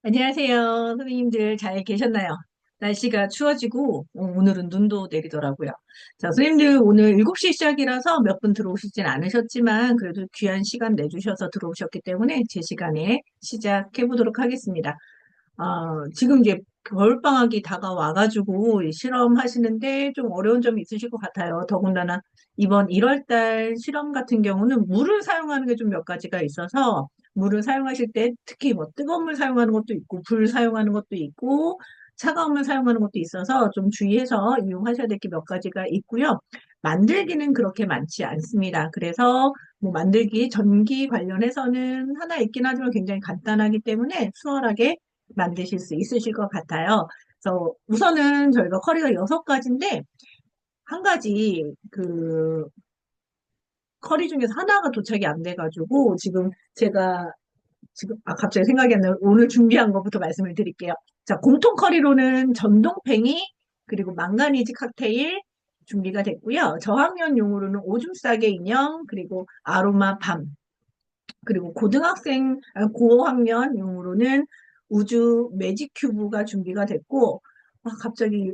안녕하세요. 선생님들 잘 계셨나요? 날씨가 추워지고 오늘은 눈도 내리더라고요. 자, 선생님들 오늘 7시 시작이라서 몇 분 들어오시진 않으셨지만 그래도 귀한 시간 내주셔서 들어오셨기 때문에 제 시간에 시작해 보도록 하겠습니다. 지금 이제 겨울방학이 다가와가지고 실험하시는데 좀 어려운 점이 있으실 것 같아요. 더군다나 이번 1월 달 실험 같은 경우는 물을 사용하는 게 좀 몇 가지가 있어서 물을 사용하실 때 특히 뭐 뜨거운 물 사용하는 것도 있고 불 사용하는 것도 있고 차가운 물 사용하는 것도 있어서 좀 주의해서 이용하셔야 될 게 몇 가지가 있고요. 만들기는 그렇게 많지 않습니다. 그래서 뭐 만들기 전기 관련해서는 하나 있긴 하지만 굉장히 간단하기 때문에 수월하게 만드실 수 있으실 것 같아요. 그래서 우선은 저희가 커리가 6가지인데 한 가지 커리 중에서 하나가 도착이 안 돼가지고 지금 제가 갑자기 생각이 안 나요. 오늘 준비한 것부터 말씀을 드릴게요. 자, 공통 커리로는 전동팽이 그리고 망가니즈 칵테일 준비가 됐고요. 저학년용으로는 오줌 싸개 인형 그리고 아로마 밤 그리고 고학년용으로는 우주 매직 큐브가 준비가 됐고, 갑자기,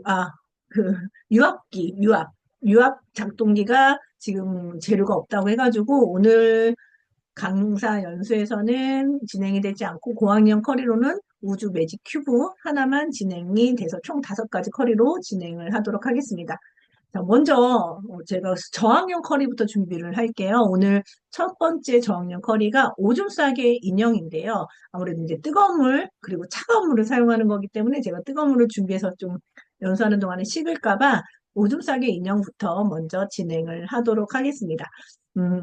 그, 유압 작동기가 지금 재료가 없다고 해가지고, 오늘 강사 연수에서는 진행이 되지 않고, 고학년 커리로는 우주 매직 큐브 하나만 진행이 돼서 총 5가지 커리로 진행을 하도록 하겠습니다. 자, 먼저 제가 저학년 커리부터 준비를 할게요. 오늘 첫 번째 저학년 커리가 오줌 싸개 인형인데요. 아무래도 이제 뜨거운 물 그리고 차가운 물을 사용하는 거기 때문에 제가 뜨거운 물을 준비해서 좀 연수하는 동안에 식을까 봐 오줌 싸개 인형부터 먼저 진행을 하도록 하겠습니다.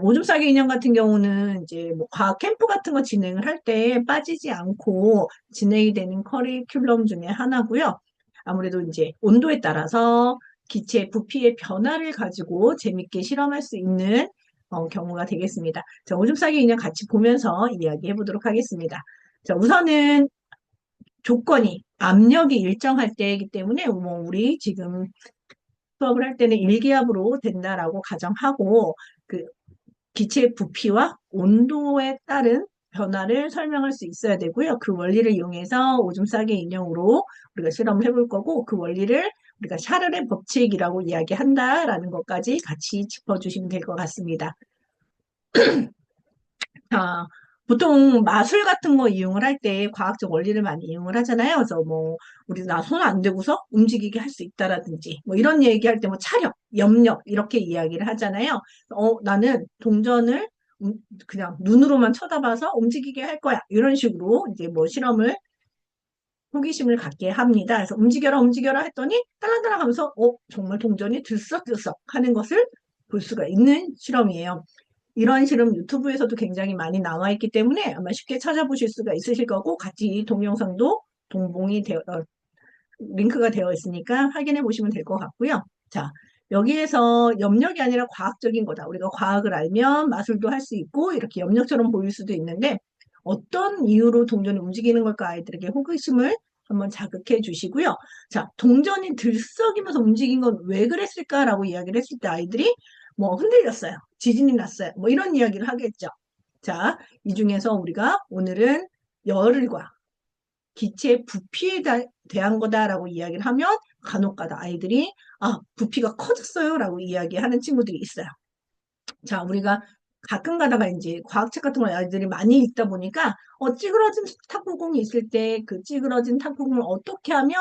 오줌 싸개 인형 같은 경우는 이제 뭐 과학 캠프 같은 거 진행을 할 때 빠지지 않고 진행이 되는 커리큘럼 중에 하나고요. 아무래도 이제 온도에 따라서 기체의 부피의 변화를 가지고 재밌게 실험할 수 있는 경우가 되겠습니다. 자, 오줌 싸기 인형 같이 보면서 이야기해 보도록 하겠습니다. 자, 우선은 조건이 압력이 일정할 때이기 때문에 뭐 우리 지금 수업을 할 때는 일기압으로 된다라고 가정하고 그 기체의 부피와 온도에 따른 변화를 설명할 수 있어야 되고요. 그 원리를 이용해서 오줌 싸개 인형으로 우리가 실험을 해볼 거고 그 원리를 우리가 샤를의 법칙이라고 이야기한다라는 것까지 같이 짚어주시면 될 것 같습니다. 자, 보통 마술 같은 거 이용을 할 때 과학적 원리를 많이 이용을 하잖아요. 그래서 뭐 우리 나 손 안 대고서 움직이게 할 수 있다라든지 뭐 이런 얘기할 때 뭐 차력, 염력 이렇게 이야기를 하잖아요. 나는 동전을 그냥 눈으로만 쳐다봐서 움직이게 할 거야. 이런 식으로 이제 뭐 실험을 호기심을 갖게 합니다. 그래서 움직여라 움직여라 했더니 딸랑딸랑 하면서 정말 동전이 들썩들썩 하는 것을 볼 수가 있는 실험이에요. 이런 실험 유튜브에서도 굉장히 많이 나와 있기 때문에 아마 쉽게 찾아보실 수가 있으실 거고 같이 동영상도 링크가 되어 있으니까 확인해 보시면 될 것 같고요. 자, 여기에서 염력이 아니라 과학적인 거다. 우리가 과학을 알면 마술도 할 수 있고 이렇게 염력처럼 보일 수도 있는데 어떤 이유로 동전이 움직이는 걸까 아이들에게 호기심을 한번 자극해 주시고요. 자, 동전이 들썩이면서 움직인 건 왜 그랬을까라고 이야기를 했을 때 아이들이 뭐 흔들렸어요. 지진이 났어요. 뭐 이런 이야기를 하겠죠. 자, 이 중에서 우리가 오늘은 열과 기체의 부피에 대한 거다라고 이야기를 하면 간혹가다 아이들이 부피가 커졌어요 라고 이야기하는 친구들이 있어요. 자, 우리가 가끔 가다가 이제 과학책 같은 걸 아이들이 많이 읽다 보니까 찌그러진 탁구공이 있을 때 그 찌그러진 탁구공을 어떻게 하면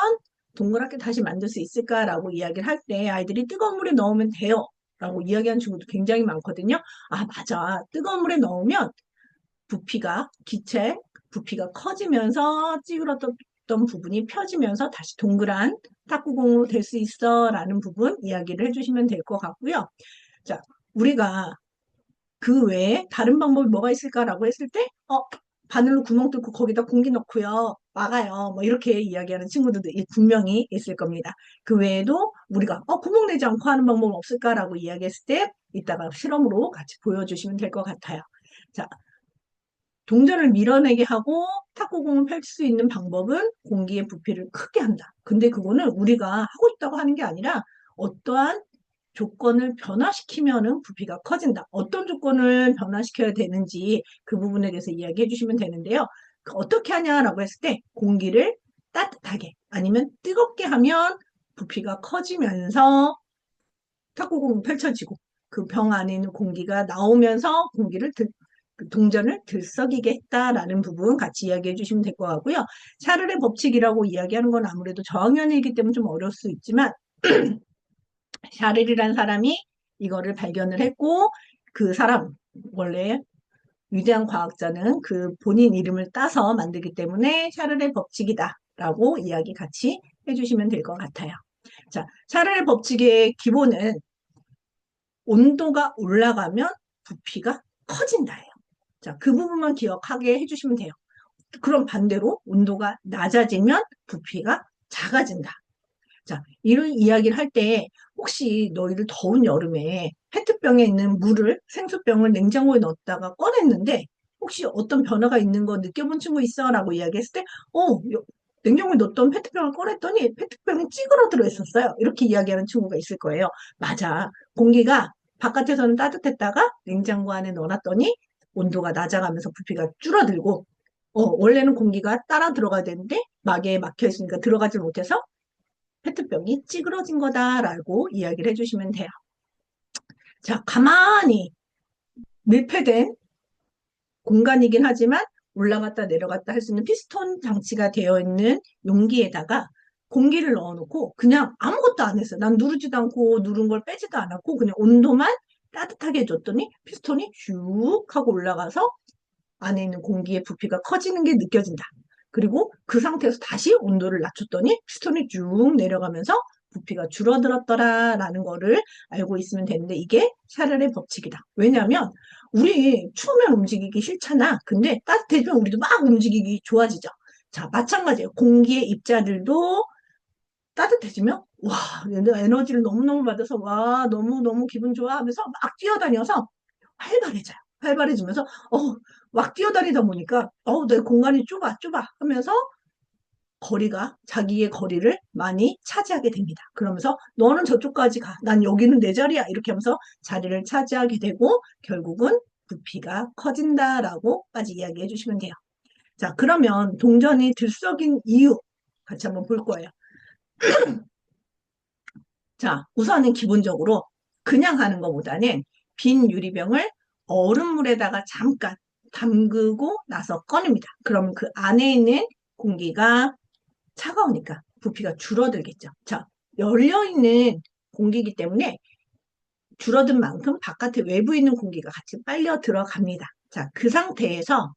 동그랗게 다시 만들 수 있을까라고 이야기를 할 때 아이들이 뜨거운 물에 넣으면 돼요 라고 이야기하는 친구도 굉장히 많거든요. 맞아. 뜨거운 물에 넣으면 기체 부피가 커지면서 찌그러졌던 부분이 펴지면서 다시 동그란 탁구공으로 될 수 있어 라는 부분 이야기를 해주시면 될 것 같고요. 자, 우리가 그 외에 다른 방법이 뭐가 있을까라고 했을 때, 바늘로 구멍 뚫고 거기다 공기 넣고요. 막아요. 뭐 이렇게 이야기하는 친구들도 분명히 있을 겁니다. 그 외에도 우리가 구멍 내지 않고 하는 방법은 없을까라고 이야기했을 때 이따가 실험으로 같이 보여주시면 될 것 같아요. 자, 동전을 밀어내게 하고 탁구공을 펼칠 수 있는 방법은 공기의 부피를 크게 한다. 근데 그거는 우리가 하고 싶다고 하는 게 아니라 어떠한 조건을 변화시키면은 부피가 커진다. 어떤 조건을 변화시켜야 되는지 그 부분에 대해서 이야기해 주시면 되는데요. 어떻게 하냐라고 했을 때 공기를 따뜻하게 아니면 뜨겁게 하면 부피가 커지면서 탁구공이 펼쳐지고 그 병 안에 있는 공기가 나오면서 그 동전을 들썩이게 했다라는 부분 같이 이야기해 주시면 될 것 같고요. 샤를의 법칙이라고 이야기하는 건 아무래도 저학년이기 때문에 좀 어려울 수 있지만 샤를이라는 사람이 이거를 발견을 했고 그 사람 원래 위대한 과학자는 그 본인 이름을 따서 만들기 때문에 샤를의 법칙이다라고 이야기 같이 해주시면 될 것 같아요. 자, 샤를의 법칙의 기본은 온도가 올라가면 부피가 커진다예요. 자, 그 부분만 기억하게 해주시면 돼요. 그럼 반대로 온도가 낮아지면 부피가 작아진다. 자, 이런 이야기를 할 때 혹시 너희들 더운 여름에 페트병에 있는 물을, 생수병을 냉장고에 넣었다가 꺼냈는데 혹시 어떤 변화가 있는 거 느껴본 친구 있어? 라고 이야기했을 때, 냉장고에 넣었던 페트병을 꺼냈더니 페트병이 찌그러들어 있었어요. 이렇게 이야기하는 친구가 있을 거예요. 맞아. 공기가 바깥에서는 따뜻했다가 냉장고 안에 넣어놨더니 온도가 낮아가면서 부피가 줄어들고, 원래는 공기가 따라 들어가야 되는데 막에 막혀 있으니까 들어가지 못해서 페트병이 찌그러진 거다라고 이야기를 해주시면 돼요. 자, 가만히 밀폐된 공간이긴 하지만 올라갔다 내려갔다 할 수 있는 피스톤 장치가 되어 있는 용기에다가 공기를 넣어놓고 그냥 아무것도 안 했어요. 난 누르지도 않고 누른 걸 빼지도 않았고 그냥 온도만 따뜻하게 해줬더니 피스톤이 쭉 하고 올라가서 안에 있는 공기의 부피가 커지는 게 느껴진다. 그리고 그 상태에서 다시 온도를 낮췄더니 피스톤이 쭉 내려가면서 부피가 줄어들었더라라는 거를 알고 있으면 되는데 이게 샤를의 법칙이다. 왜냐하면 우리 추우면 움직이기 싫잖아. 근데 따뜻해지면 우리도 막 움직이기 좋아지죠. 자, 마찬가지예요. 공기의 입자들도 따뜻해지면 와, 에너지를 너무너무 받아서 와, 너무너무 기분 좋아 하면서 막 뛰어다녀서 활발해져요. 활발해지면서 막 뛰어다니다 보니까 내 공간이 좁아 좁아 하면서 거리가 자기의 거리를 많이 차지하게 됩니다. 그러면서 너는 저쪽까지 가. 난 여기는 내 자리야. 이렇게 하면서 자리를 차지하게 되고 결국은 부피가 커진다라고까지 이야기해 주시면 돼요. 자, 그러면 동전이 들썩인 이유 같이 한번 볼 거예요. 자, 우선은 기본적으로 그냥 하는 것보다는 빈 유리병을 얼음물에다가 잠깐 담그고 나서 꺼냅니다. 그러면 그 안에 있는 공기가 차가우니까 부피가 줄어들겠죠. 자, 열려있는 공기이기 때문에 줄어든 만큼 바깥에 외부에 있는 공기가 같이 빨려 들어갑니다. 자, 그 상태에서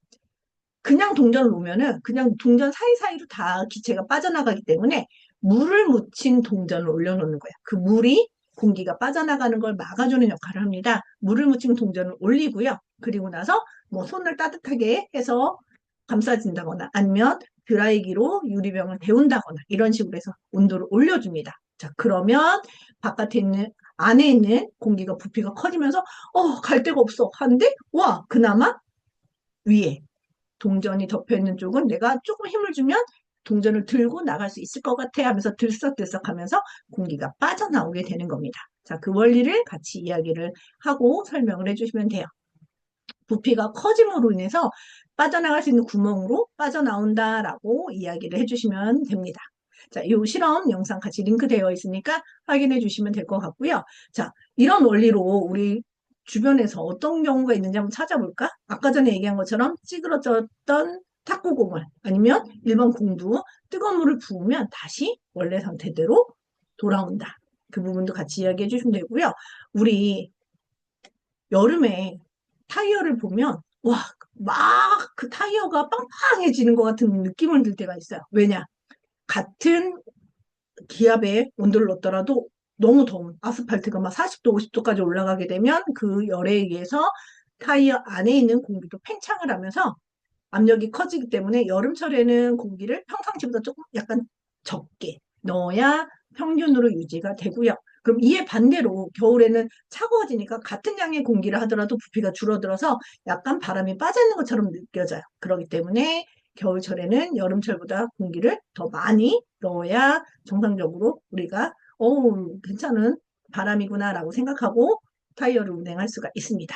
그냥 동전을 놓으면은 그냥 동전 사이사이로 다 기체가 빠져나가기 때문에 물을 묻힌 동전을 올려놓는 거예요. 그 물이 공기가 빠져나가는 걸 막아주는 역할을 합니다. 물을 묻힌 동전을 올리고요. 그리고 나서 뭐 손을 따뜻하게 해서 감싸진다거나 아니면 드라이기로 유리병을 데운다거나 이런 식으로 해서 온도를 올려줍니다. 자, 그러면 바깥에 있는 안에 있는 공기가 부피가 커지면서 갈 데가 없어 하는데 와 그나마 위에 동전이 덮여 있는 쪽은 내가 조금 힘을 주면 동전을 들고 나갈 수 있을 것 같아 하면서 들썩들썩 하면서 공기가 빠져나오게 되는 겁니다. 자, 그 원리를 같이 이야기를 하고 설명을 해주시면 돼요. 부피가 커짐으로 인해서 빠져나갈 수 있는 구멍으로 빠져나온다라고 이야기를 해주시면 됩니다. 자, 이 실험 영상 같이 링크되어 있으니까 확인해 주시면 될 것 같고요. 자, 이런 원리로 우리 주변에서 어떤 경우가 있는지 한번 찾아볼까? 아까 전에 얘기한 것처럼 찌그러졌던 탁구공을 아니면 일반 공도 뜨거운 물을 부으면 다시 원래 상태대로 돌아온다. 그 부분도 같이 이야기해 주시면 되고요. 우리 여름에 타이어를 보면 와, 막 그 타이어가 빵빵해지는 것 같은 느낌을 들 때가 있어요. 왜냐? 같은 기압의 온도를 넣더라도 너무 더운 아스팔트가 막 40도, 50도까지 올라가게 되면 그 열에 의해서 타이어 안에 있는 공기도 팽창을 하면서 압력이 커지기 때문에 여름철에는 공기를 평상시보다 조금 약간 적게 넣어야 평균으로 유지가 되고요. 그럼 이에 반대로 겨울에는 차가워지니까 같은 양의 공기를 하더라도 부피가 줄어들어서 약간 바람이 빠져있는 것처럼 느껴져요. 그렇기 때문에 겨울철에는 여름철보다 공기를 더 많이 넣어야 정상적으로 우리가 괜찮은 바람이구나라고 생각하고 타이어를 운행할 수가 있습니다.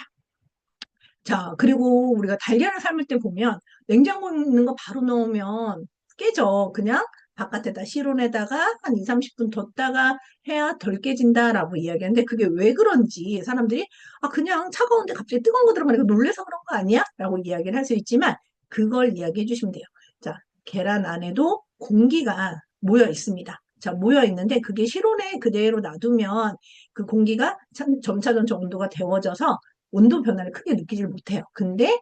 자, 그리고 우리가 달걀을 삶을 때 보면 냉장고에 있는 거 바로 넣으면 깨져. 그냥 바깥에다 실온에다가 한 2, 30분 뒀다가 해야 덜 깨진다라고 이야기하는데 그게 왜 그런지 사람들이 아, 그냥 차가운데 갑자기 뜨거운 거 들어가니까 놀래서 그런 거 아니야? 라고 이야기를 할 수 있지만 그걸 이야기해 주시면 돼요. 자, 계란 안에도 공기가 모여 있습니다. 자, 모여 있는데 그게 실온에 그대로 놔두면 그 공기가 점차전 정도가 데워져서 온도 변화를 크게 느끼질 못해요. 근데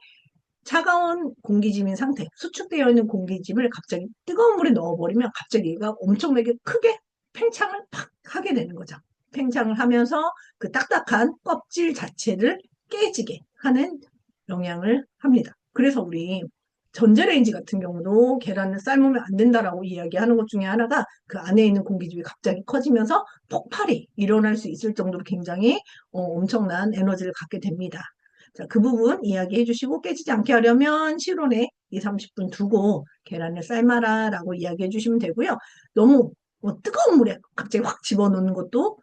차가운 공기짐인 상태, 수축되어 있는 공기짐을 갑자기 뜨거운 물에 넣어버리면 갑자기 얘가 엄청나게 크게 팽창을 팍 하게 되는 거죠. 팽창을 하면서 그 딱딱한 껍질 자체를 깨지게 하는 영향을 합니다. 그래서 우리 전자레인지 같은 경우도 계란을 삶으면 안 된다라고 이야기하는 것 중에 하나가 그 안에 있는 공기집이 갑자기 커지면서 폭발이 일어날 수 있을 정도로 굉장히 엄청난 에너지를 갖게 됩니다. 자, 그 부분 이야기해 주시고 깨지지 않게 하려면 실온에 2, 30분 두고 계란을 삶아라 라고 이야기해 주시면 되고요. 너무 뜨거운 물에 갑자기 확 집어넣는 것도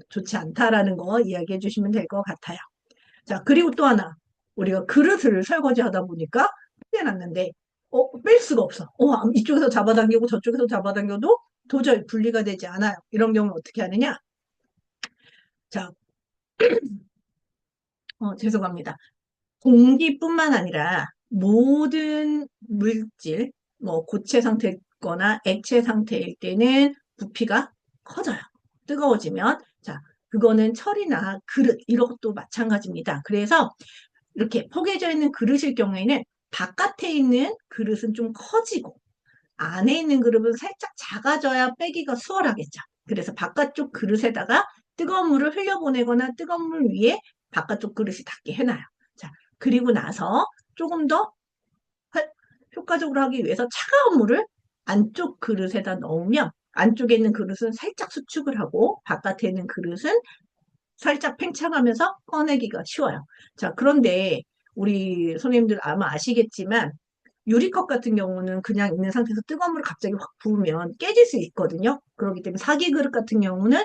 좋지 않다라는 거 이야기해 주시면 될 것 같아요. 자, 그리고 또 하나. 우리가 그릇을 설거지 하다 보니까 빼놨는데, 뺄 수가 없어. 이쪽에서 잡아당기고 저쪽에서 잡아당겨도 도저히 분리가 되지 않아요. 이런 경우는 어떻게 하느냐? 자, 죄송합니다. 공기뿐만 아니라 모든 물질, 뭐 고체 상태거나 액체 상태일 때는 부피가 커져요. 뜨거워지면. 자, 그거는 철이나 그릇, 이런 것도 마찬가지입니다. 그래서 이렇게 포개져 있는 그릇일 경우에는 바깥에 있는 그릇은 좀 커지고 안에 있는 그릇은 살짝 작아져야 빼기가 수월하겠죠. 그래서 바깥쪽 그릇에다가 뜨거운 물을 흘려보내거나 뜨거운 물 위에 바깥쪽 그릇이 닿게 해놔요. 자, 그리고 나서 조금 더 효과적으로 하기 위해서 차가운 물을 안쪽 그릇에다 넣으면 안쪽에 있는 그릇은 살짝 수축을 하고 바깥에 있는 그릇은 살짝 팽창하면서 꺼내기가 쉬워요. 자, 그런데 우리 손님들 아마 아시겠지만 유리컵 같은 경우는 그냥 있는 상태에서 뜨거운 물을 갑자기 확 부으면 깨질 수 있거든요. 그렇기 때문에 사기 그릇 같은 경우는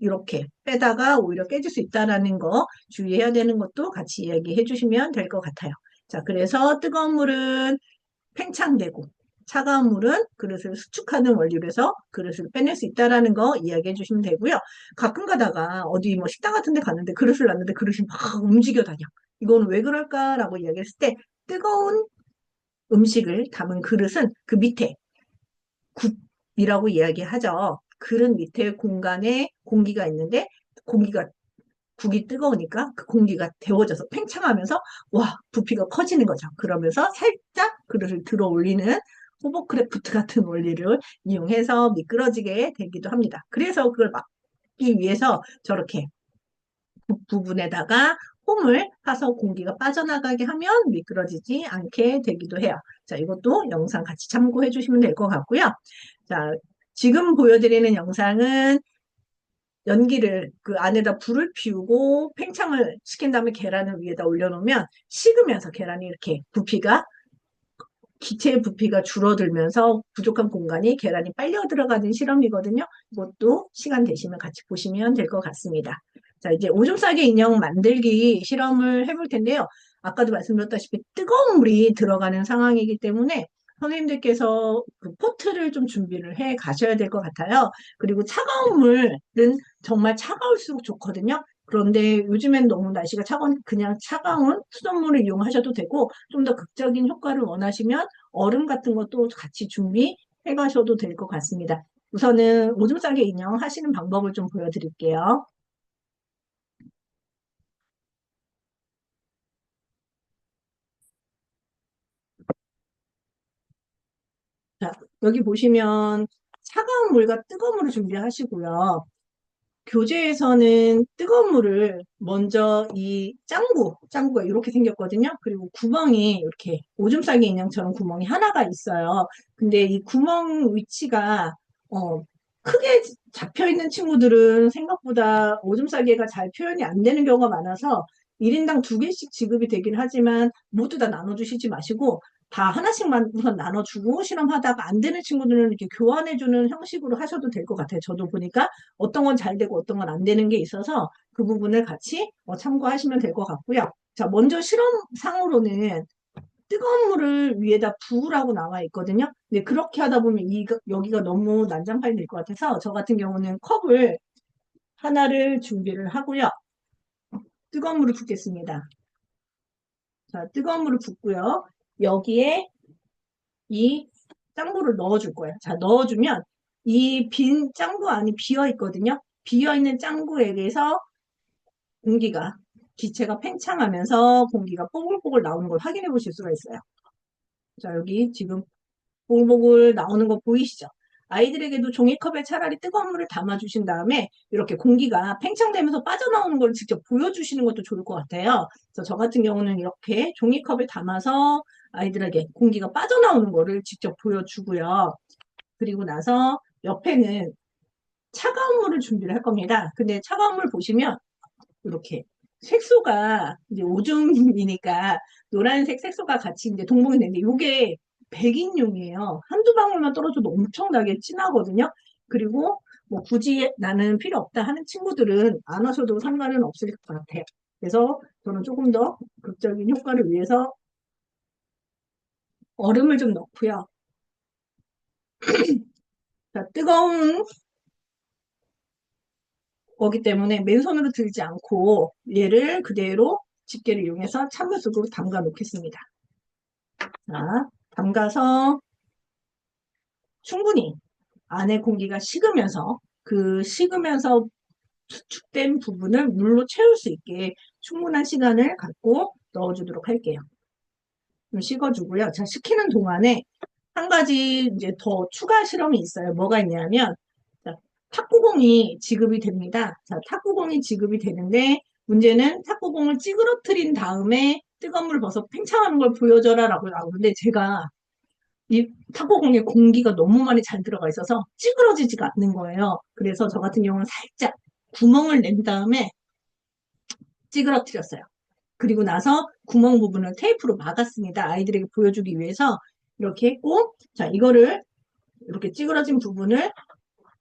이렇게 빼다가 오히려 깨질 수 있다는 거 주의해야 되는 것도 같이 이야기해 주시면 될 것 같아요. 자, 그래서 뜨거운 물은 팽창되고 차가운 물은 그릇을 수축하는 원리로 해서 그릇을 빼낼 수 있다는 거 이야기해 주시면 되고요. 가끔 가다가 어디 뭐 식당 같은 데 갔는데 그릇을 놨는데 그릇이 막 움직여 다녀. 이건 왜 그럴까라고 이야기했을 때 뜨거운 음식을 담은 그릇은 그 밑에 굽이라고 이야기하죠. 그릇 밑에 공간에 공기가 있는데 공기가 국이 뜨거우니까 그 공기가 데워져서 팽창하면서 와 부피가 커지는 거죠. 그러면서 살짝 그릇을 들어 올리는 호버크래프트 같은 원리를 이용해서 미끄러지게 되기도 합니다. 그래서 그걸 막기 위해서 저렇게 부분에다가 홈을 파서 공기가 빠져나가게 하면 미끄러지지 않게 되기도 해요. 자, 이것도 영상 같이 참고해 주시면 될 것 같고요. 자, 지금 보여드리는 영상은 연기를 그 안에다 불을 피우고 팽창을 시킨 다음에 계란을 위에다 올려놓으면 식으면서 계란이 이렇게 부피가 기체의 부피가 줄어들면서 부족한 공간이 계란이 빨려 들어가는 실험이거든요. 이것도 시간 되시면 같이 보시면 될 것 같습니다. 자, 이제 오줌 싸개 인형 만들기 실험을 해볼 텐데요. 아까도 말씀드렸다시피 뜨거운 물이 들어가는 상황이기 때문에 선생님들께서 그 포트를 좀 준비를 해 가셔야 될 것 같아요. 그리고 차가운 물은 정말 차가울수록 좋거든요. 그런데 요즘엔 너무 날씨가 차가운 그냥 차가운 수돗물을 이용하셔도 되고 좀 더 극적인 효과를 원하시면 얼음 같은 것도 같이 준비해 가셔도 될 것 같습니다. 우선은 오줌 싸개 인형 하시는 방법을 좀 보여드릴게요. 자, 여기 보시면 차가운 물과 뜨거운 물을 준비하시고요. 교재에서는 뜨거운 물을 먼저 이 짱구가 이렇게 생겼거든요. 그리고 구멍이 이렇게 오줌 싸개 인형처럼 구멍이 하나가 있어요. 근데 이 구멍 위치가 크게 잡혀 있는 친구들은 생각보다 오줌 싸개가 잘 표현이 안 되는 경우가 많아서 1인당 2개씩 지급이 되긴 하지만 모두 다 나눠주시지 마시고 다 하나씩만 우선 나눠주고 실험하다가 안 되는 친구들은 이렇게 교환해주는 형식으로 하셔도 될 것 같아요. 저도 보니까 어떤 건 잘 되고 어떤 건 안 되는 게 있어서 그 부분을 같이 참고하시면 될 것 같고요. 자, 먼저 실험상으로는 뜨거운 물을 위에다 부으라고 나와 있거든요. 근데 그렇게 하다 보면 여기가 너무 난장판이 될 것 같아서 저 같은 경우는 컵을 하나를 준비를 하고요. 뜨거운 물을 붓겠습니다. 자, 뜨거운 물을 붓고요. 여기에 이 짱구를 넣어줄 거예요. 자, 넣어주면 이 빈 짱구 안이 비어 있거든요. 비어 있는 짱구에게서 공기가 기체가 팽창하면서 공기가 뽀글뽀글 나오는 걸 확인해 보실 수가 있어요. 자, 여기 지금 보글보글 나오는 거 보이시죠? 아이들에게도 종이컵에 차라리 뜨거운 물을 담아주신 다음에 이렇게 공기가 팽창되면서 빠져나오는 걸 직접 보여주시는 것도 좋을 것 같아요. 그래서 저 같은 경우는 이렇게 종이컵에 담아서 아이들에게 공기가 빠져나오는 거를 직접 보여주고요. 그리고 나서 옆에는 차가운 물을 준비를 할 겁니다. 근데 차가운 물 보시면 이렇게 색소가 이제 오줌이니까 노란색 색소가 같이 이제 동봉이 되는데 이게 백인용이에요. 한두 방울만 떨어져도 엄청나게 진하거든요. 그리고 뭐 굳이 나는 필요 없다 하는 친구들은 안 하셔도 상관은 없을 것 같아요. 그래서 저는 조금 더 극적인 효과를 위해서 얼음을 좀 넣고요. 자, 뜨거운 거기 때문에 맨손으로 들지 않고 얘를 그대로 집게를 이용해서 찬물 속으로 담가 놓겠습니다. 자, 담가서 충분히 안에 공기가 식으면서 그 식으면서 수축된 부분을 물로 채울 수 있게 충분한 시간을 갖고 넣어주도록 할게요. 좀 식어주고요. 자, 식히는 동안에 한 가지 이제 더 추가 실험이 있어요. 뭐가 있냐면, 자, 탁구공이 지급이 됩니다. 자, 탁구공이 지급이 되는데, 문제는 탁구공을 찌그러뜨린 다음에 뜨거운 물 벗어 팽창하는 걸 보여줘라 라고 나오는데, 제가 이 탁구공에 공기가 너무 많이 잘 들어가 있어서 찌그러지지가 않는 거예요. 그래서 저 같은 경우는 살짝 구멍을 낸 다음에 찌그러뜨렸어요. 그리고 나서 구멍 부분을 테이프로 막았습니다. 아이들에게 보여주기 위해서 이렇게 했고, 자, 이거를 이렇게 찌그러진 부분을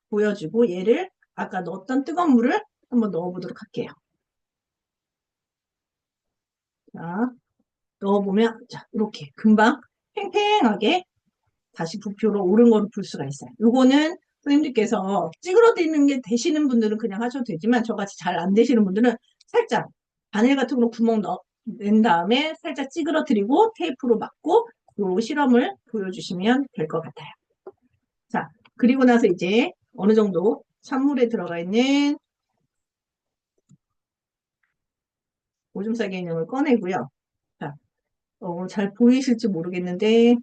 보여주고 얘를 아까 넣었던 뜨거운 물을 한번 넣어보도록 할게요. 자, 넣어보면 자, 이렇게 금방 팽팽하게 다시 부표로 오른 거를 볼 수가 있어요. 요거는 선생님들께서 찌그러지는 게 되시는 분들은 그냥 하셔도 되지만 저같이 잘 안 되시는 분들은 살짝 바늘 같은 걸로 구멍 낸 다음에 살짝 찌그러뜨리고 테이프로 막고 요 실험을 보여주시면 될 것 같아요. 자, 그리고 나서 이제 어느 정도 찬물에 들어가 있는 오줌 싸개 인형을 꺼내고요. 자, 잘 보이실지 모르겠는데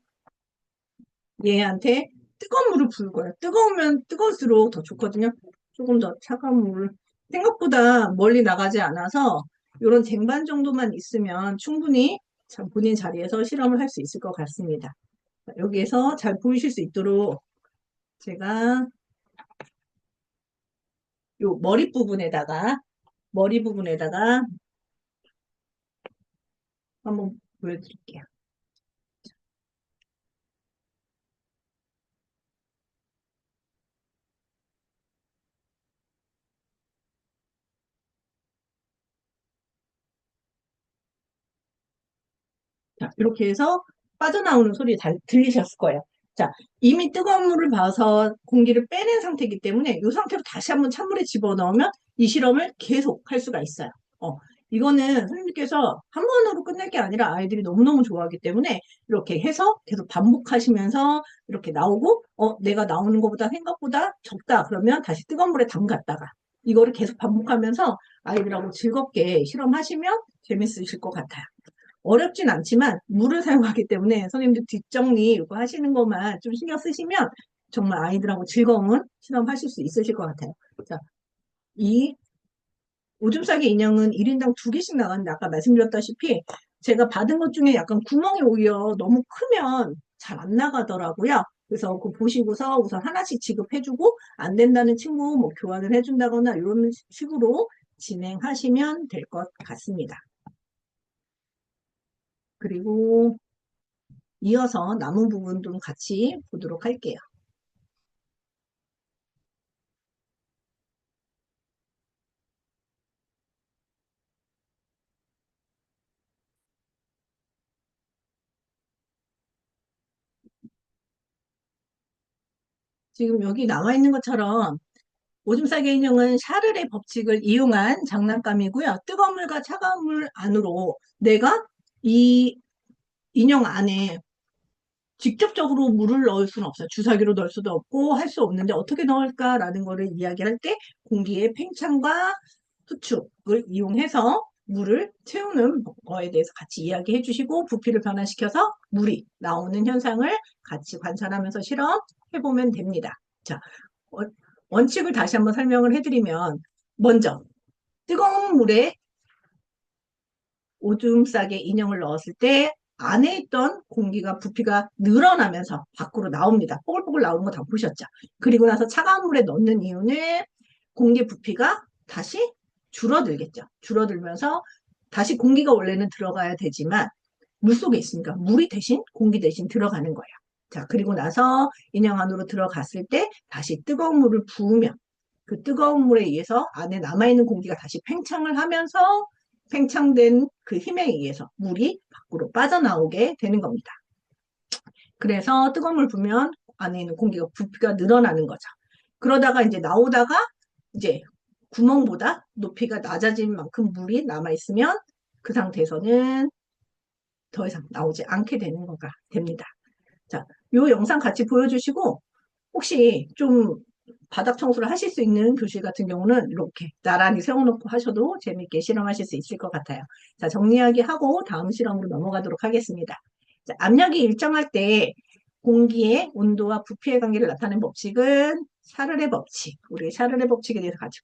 얘한테 뜨거운 물을 부을 거예요. 뜨거우면 뜨거울수록 더 좋거든요. 조금 더 차가운 물을 생각보다 멀리 나가지 않아서 이런 쟁반 정도만 있으면 충분히 본인 자리에서 실험을 할 수 있을 것 같습니다. 여기에서 잘 보이실 수 있도록 제가 요 머리 부분에다가 한번 보여드릴게요. 자, 이렇게 해서 빠져나오는 소리 잘 들리셨을 거예요. 자, 이미 뜨거운 물을 봐서 공기를 빼낸 상태이기 때문에 이 상태로 다시 한번 찬물에 집어넣으면 이 실험을 계속 할 수가 있어요. 이거는 선생님께서 한 번으로 끝낼 게 아니라 아이들이 너무너무 좋아하기 때문에 이렇게 해서 계속 반복하시면서 이렇게 나오고, 내가 나오는 것보다 생각보다 적다. 그러면 다시 뜨거운 물에 담갔다가 이거를 계속 반복하면서 아이들하고 즐겁게 실험하시면 재밌으실 것 같아요. 어렵진 않지만 물을 사용하기 때문에 선생님들 뒷정리 이거 하시는 것만 좀 신경 쓰시면 정말 아이들하고 즐거운 실험하실 수 있으실 것 같아요. 자, 이 오줌 싸기 인형은 1인당 2개씩 나가는데 아까 말씀드렸다시피 제가 받은 것 중에 약간 구멍이 오히려 너무 크면 잘 안 나가더라고요. 그래서 그거 보시고서 우선 하나씩 지급해주고 안 된다는 친구 뭐 교환을 해준다거나 이런 식으로 진행하시면 될 것 같습니다. 그리고 이어서 남은 부분 좀 같이 보도록 할게요. 지금 여기 나와 있는 것처럼 오줌 싸개 인형은 샤를의 법칙을 이용한 장난감이고요. 뜨거운 물과 차가운 물 안으로 내가 이 인형 안에 직접적으로 물을 넣을 수는 없어요. 주사기로 넣을 수도 없고 할 수 없는데 어떻게 넣을까라는 거를 이야기할 때 공기의 팽창과 수축을 이용해서 물을 채우는 거에 대해서 같이 이야기해 주시고 부피를 변화시켜서 물이 나오는 현상을 같이 관찰하면서 실험해 보면 됩니다. 자, 원- 원칙을 다시 한번 설명을 해드리면 먼저 뜨거운 물에 오줌 싸개 인형을 넣었을 때 안에 있던 공기가 부피가 늘어나면서 밖으로 나옵니다. 뽀글뽀글 나오는 거 다 보셨죠? 그리고 나서 차가운 물에 넣는 이유는 공기 부피가 다시 줄어들겠죠. 줄어들면서 다시 공기가 원래는 들어가야 되지만 물속에 있으니까 물이 대신 공기 대신 들어가는 거예요. 자, 그리고 나서 인형 안으로 들어갔을 때 다시 뜨거운 물을 부으면 그 뜨거운 물에 의해서 안에 남아있는 공기가 다시 팽창을 하면서 팽창된 그 힘에 의해서 물이 밖으로 빠져나오게 되는 겁니다. 그래서 뜨거운 물 부으면 안에 있는 공기가 부피가 늘어나는 거죠. 그러다가 이제 나오다가 이제 구멍보다 높이가 낮아진 만큼 물이 남아있으면 그 상태에서는 더 이상 나오지 않게 되는 거가 됩니다. 자, 요 영상 같이 보여주시고 혹시 좀 바닥 청소를 하실 수 있는 교실 같은 경우는 이렇게 나란히 세워놓고 하셔도 재밌게 실험하실 수 있을 것 같아요. 자, 정리하기 하고 다음 실험으로 넘어가도록 하겠습니다. 자, 압력이 일정할 때 공기의 온도와 부피의 관계를 나타내는 법칙은 샤를의 법칙. 우리 샤를의 법칙에 대해서 같이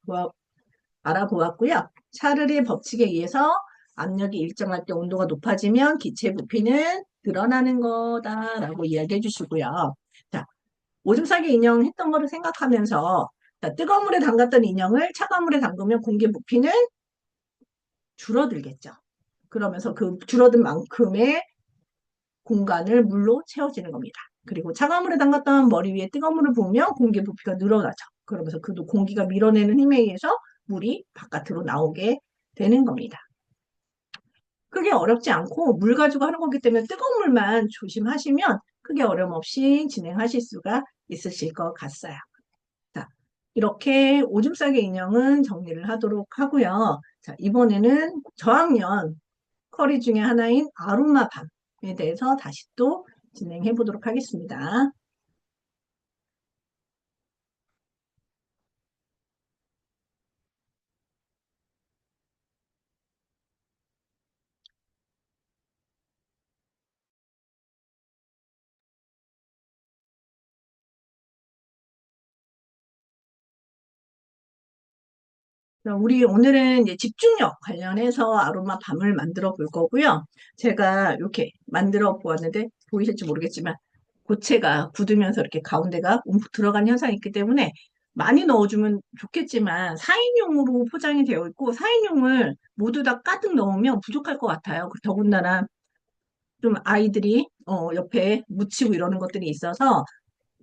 알아보았고요. 샤를의 법칙에 의해서 압력이 일정할 때 온도가 높아지면 기체 부피는 늘어나는 거다라고 이야기해 주시고요. 자, 오줌 싸개 인형 했던 거를 생각하면서 자, 뜨거운 물에 담갔던 인형을 차가운 물에 담그면 공기 부피는 줄어들겠죠. 그러면서 그 줄어든 만큼의 공간을 물로 채워지는 겁니다. 그리고 차가운 물에 담갔던 머리 위에 뜨거운 물을 부으면 공기 부피가 늘어나죠. 그러면서 그 공기가 밀어내는 힘에 의해서 물이 바깥으로 나오게 되는 겁니다. 크게 어렵지 않고 물 가지고 하는 거기 때문에 뜨거운 물만 조심하시면 크게 어려움 없이 진행하실 수가 있으실 것 같아요. 자, 이렇게 오줌 싸개 인형은 정리를 하도록 하고요. 자, 이번에는 저학년 커리 중에 하나인 아로마 밤에 대해서 다시 또 진행해 보도록 하겠습니다. 자, 우리 오늘은 이제 집중력 관련해서 아로마 밤을 만들어 볼 거고요. 제가 이렇게 만들어 보았는데 보이실지 모르겠지만 고체가 굳으면서 이렇게 가운데가 움푹 들어간 현상이 있기 때문에 많이 넣어주면 좋겠지만 4인용으로 포장이 되어 있고 4인용을 모두 다 가득 넣으면 부족할 것 같아요. 더군다나 좀 아이들이 옆에 묻히고 이러는 것들이 있어서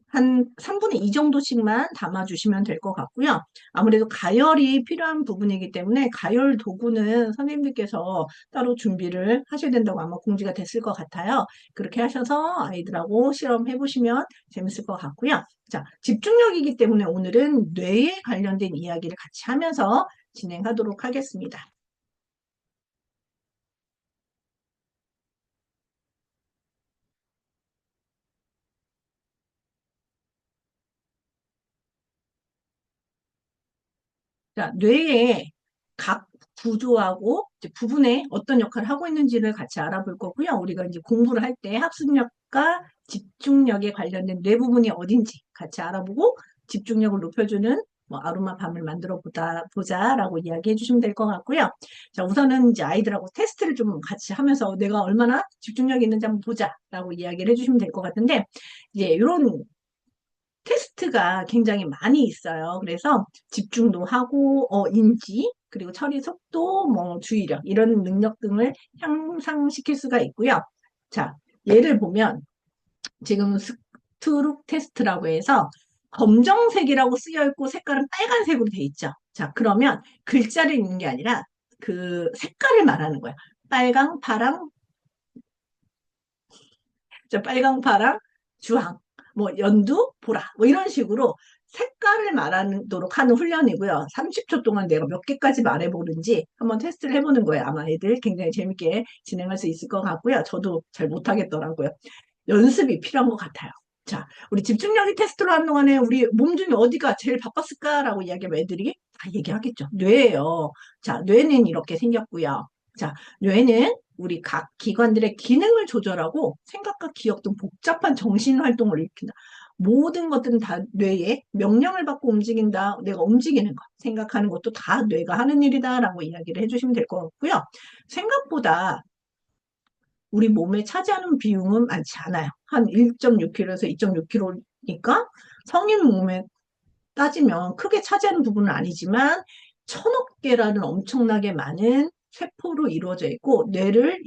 한 3분의 2 정도씩만 담아주시면 될 것 같고요. 아무래도 가열이 필요한 부분이기 때문에 가열 도구는 선생님들께서 따로 준비를 하셔야 된다고 아마 공지가 됐을 것 같아요. 그렇게 하셔서 아이들하고 실험해 보시면 재밌을 것 같고요. 자, 집중력이기 때문에 오늘은 뇌에 관련된 이야기를 같이 하면서 진행하도록 하겠습니다. 자, 뇌의 각 구조하고 이제 부분에 어떤 역할을 하고 있는지를 같이 알아볼 거고요. 우리가 이제 공부를 할 때 학습력과 집중력에 관련된 뇌 부분이 어딘지 같이 알아보고 집중력을 높여주는 뭐 아로마 밤을 만들어 보자라고 이야기해 주시면 될 것 같고요. 자, 우선은 이제 아이들하고 테스트를 좀 같이 하면서 내가 얼마나 집중력이 있는지 한번 보자라고 이야기를 해주시면 될 것 같은데 이제 이런 테스트가 굉장히 많이 있어요. 그래서 집중도 하고, 인지, 그리고 처리 속도, 뭐, 주의력, 이런 능력 등을 향상시킬 수가 있고요. 자, 예를 보면, 지금 스트룩 테스트라고 해서 검정색이라고 쓰여 있고 색깔은 빨간색으로 돼 있죠. 자, 그러면 글자를 읽는 게 아니라 그 색깔을 말하는 거야. 빨강, 파랑, 자, 빨강, 파랑, 주황. 뭐 연두, 보라, 뭐 이런 식으로 색깔을 말하도록 하는 훈련이고요. 30초 동안 내가 몇 개까지 말해보는지 한번 테스트를 해보는 거예요. 아마 애들 굉장히 재밌게 진행할 수 있을 것 같고요. 저도 잘 못하겠더라고요. 연습이 필요한 것 같아요. 자, 우리 집중력이 테스트를 하는 동안에 우리 몸 중에 어디가 제일 바빴을까라고 이야기하면 애들이 다 얘기하겠죠. 뇌예요. 자, 뇌는 이렇게 생겼고요. 자, 뇌는 우리 각 기관들의 기능을 조절하고 생각과 기억 등 복잡한 정신 활동을 일으킨다. 모든 것들은 다 뇌에 명령을 받고 움직인다. 내가 움직이는 것, 생각하는 것도 다 뇌가 하는 일이다라고 이야기를 해주시면 될 것 같고요. 생각보다 우리 몸에 차지하는 비용은 많지 않아요. 한 1.6kg에서 2.6kg니까 성인 몸에 따지면 크게 차지하는 부분은 아니지만 천억 개라는 엄청나게 많은 세포로 이루어져 있고 뇌를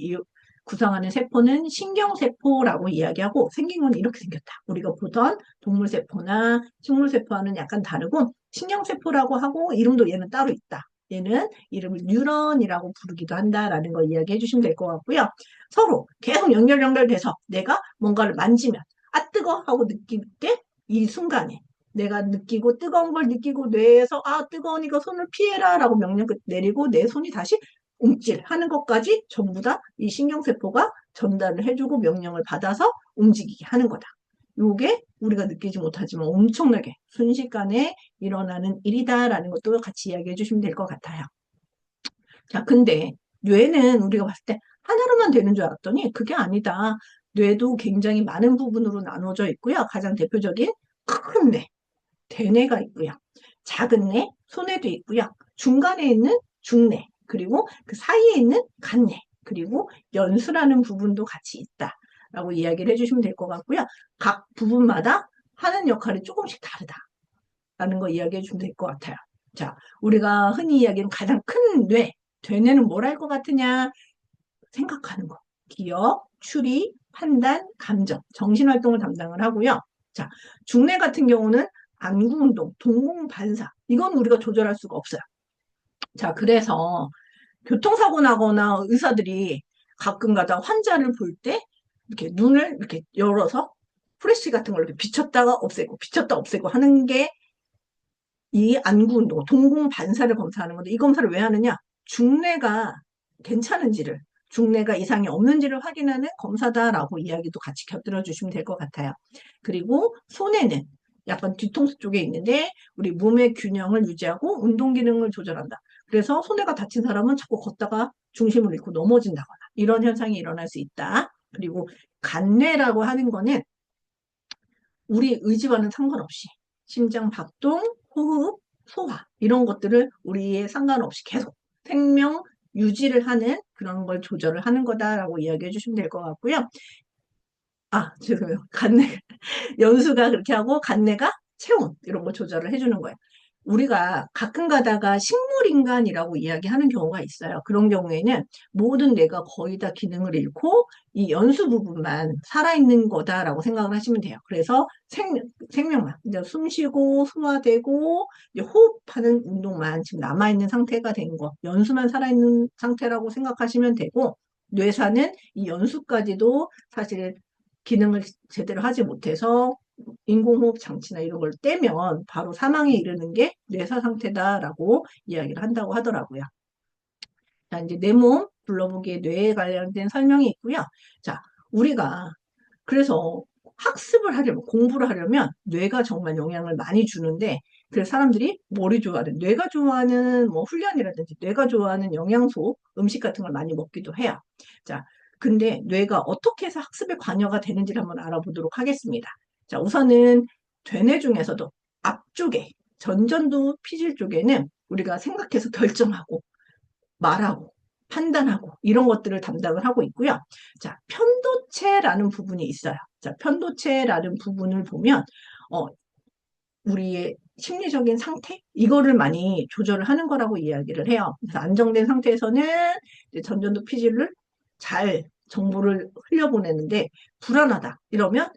구성하는 세포는 신경세포라고 이야기하고 생긴 건 이렇게 생겼다. 우리가 보던 동물세포나 식물세포와는 약간 다르고 신경세포라고 하고 이름도 얘는 따로 있다. 얘는 이름을 뉴런이라고 부르기도 한다라는 거 이야기해 주시면 될 것 같고요. 서로 계속 연결돼서 내가 뭔가를 만지면 아 뜨거 하고 느낄 때 이 순간에 내가 느끼고 뜨거운 걸 느끼고 뇌에서 아 뜨거우니까 손을 피해라 라고 명령 내리고 내 손이 다시 움찔하는 것까지 전부 다 이 신경세포가 전달을 해주고 명령을 받아서 움직이게 하는 거다. 요게 우리가 느끼지 못하지만 엄청나게 순식간에 일어나는 일이다라는 것도 같이 이야기해 주시면 될 것 같아요. 자, 근데 뇌는 우리가 봤을 때 하나로만 되는 줄 알았더니 그게 아니다. 뇌도 굉장히 많은 부분으로 나눠져 있고요. 가장 대표적인 큰 뇌, 대뇌가 있고요. 작은 뇌, 소뇌도 있고요. 중간에 있는 중뇌, 그리고 그 사이에 있는 간뇌, 그리고 연수라는 부분도 같이 있다라고 이야기를 해주시면 될 것 같고요. 각 부분마다 하는 역할이 조금씩 다르다라는 거 이야기해 주면 될 것 같아요. 자, 우리가 흔히 이야기하는 가장 큰 뇌, 대뇌는 뭘 할 것 같으냐? 생각하는 거. 기억, 추리, 판단, 감정, 정신활동을 담당을 하고요. 자, 중뇌 같은 경우는 안구운동, 동공반사. 이건 우리가 조절할 수가 없어요. 자, 그래서 교통사고 나거나 의사들이 가끔 가다 환자를 볼 때 이렇게 눈을 이렇게 열어서 프레쉬 같은 걸 이렇게 비쳤다가 없애고 비쳤다 없애고 하는 게 이 안구운동, 동공반사를 검사하는 건데 이 검사를 왜 하느냐? 중뇌가 괜찮은지를 중뇌가 이상이 없는지를 확인하는 검사다라고 이야기도 같이 곁들여 주시면 될 것 같아요. 그리고 손에는 약간 뒤통수 쪽에 있는데 우리 몸의 균형을 유지하고 운동 기능을 조절한다. 그래서 손해가 다친 사람은 자꾸 걷다가 중심을 잃고 넘어진다거나 이런 현상이 일어날 수 있다. 그리고 간뇌라고 하는 거는 우리 의지와는 상관없이 심장 박동, 호흡, 소화 이런 것들을 우리의 상관없이 계속 생명 유지를 하는 그런 걸 조절을 하는 거다라고 이야기해 주시면 될 것 같고요. 아, 죄송해요. 간내, 연수가 그렇게 하고 간내가 체온 이런 거 조절을 해주는 거예요. 우리가 가끔 가다가 식물인간이라고 이야기하는 경우가 있어요. 그런 경우에는 모든 뇌가 거의 다 기능을 잃고 이 연수 부분만 살아있는 거다라고 생각을 하시면 돼요. 그래서 생명만, 이제 숨 쉬고 소화되고 이제 호흡하는 운동만 지금 남아있는 상태가 된 거, 연수만 살아있는 상태라고 생각하시면 되고 뇌사는 이 연수까지도 사실 기능을 제대로 하지 못해서 인공호흡 장치나 이런 걸 떼면 바로 사망에 이르는 게 뇌사 상태다라고 이야기를 한다고 하더라고요. 자, 이제 내 몸 불러보기에 뇌에 관련된 설명이 있고요. 자, 우리가 그래서 학습을 하려면, 공부를 하려면 뇌가 정말 영향을 많이 주는데, 그래서 사람들이 머리 좋아하는, 뇌가 좋아하는 뭐 훈련이라든지 뇌가 좋아하는 영양소, 음식 같은 걸 많이 먹기도 해요. 자, 근데 뇌가 어떻게 해서 학습에 관여가 되는지를 한번 알아보도록 하겠습니다. 자, 우선은 되뇌 중에서도 앞쪽에, 전전두 피질 쪽에는 우리가 생각해서 결정하고, 말하고, 판단하고, 이런 것들을 담당을 하고 있고요. 자, 편도체라는 부분이 있어요. 자, 편도체라는 부분을 보면, 우리의 심리적인 상태? 이거를 많이 조절을 하는 거라고 이야기를 해요. 그래서 안정된 상태에서는 이제 전전두 피질을 잘 정보를 흘려보내는데 불안하다. 이러면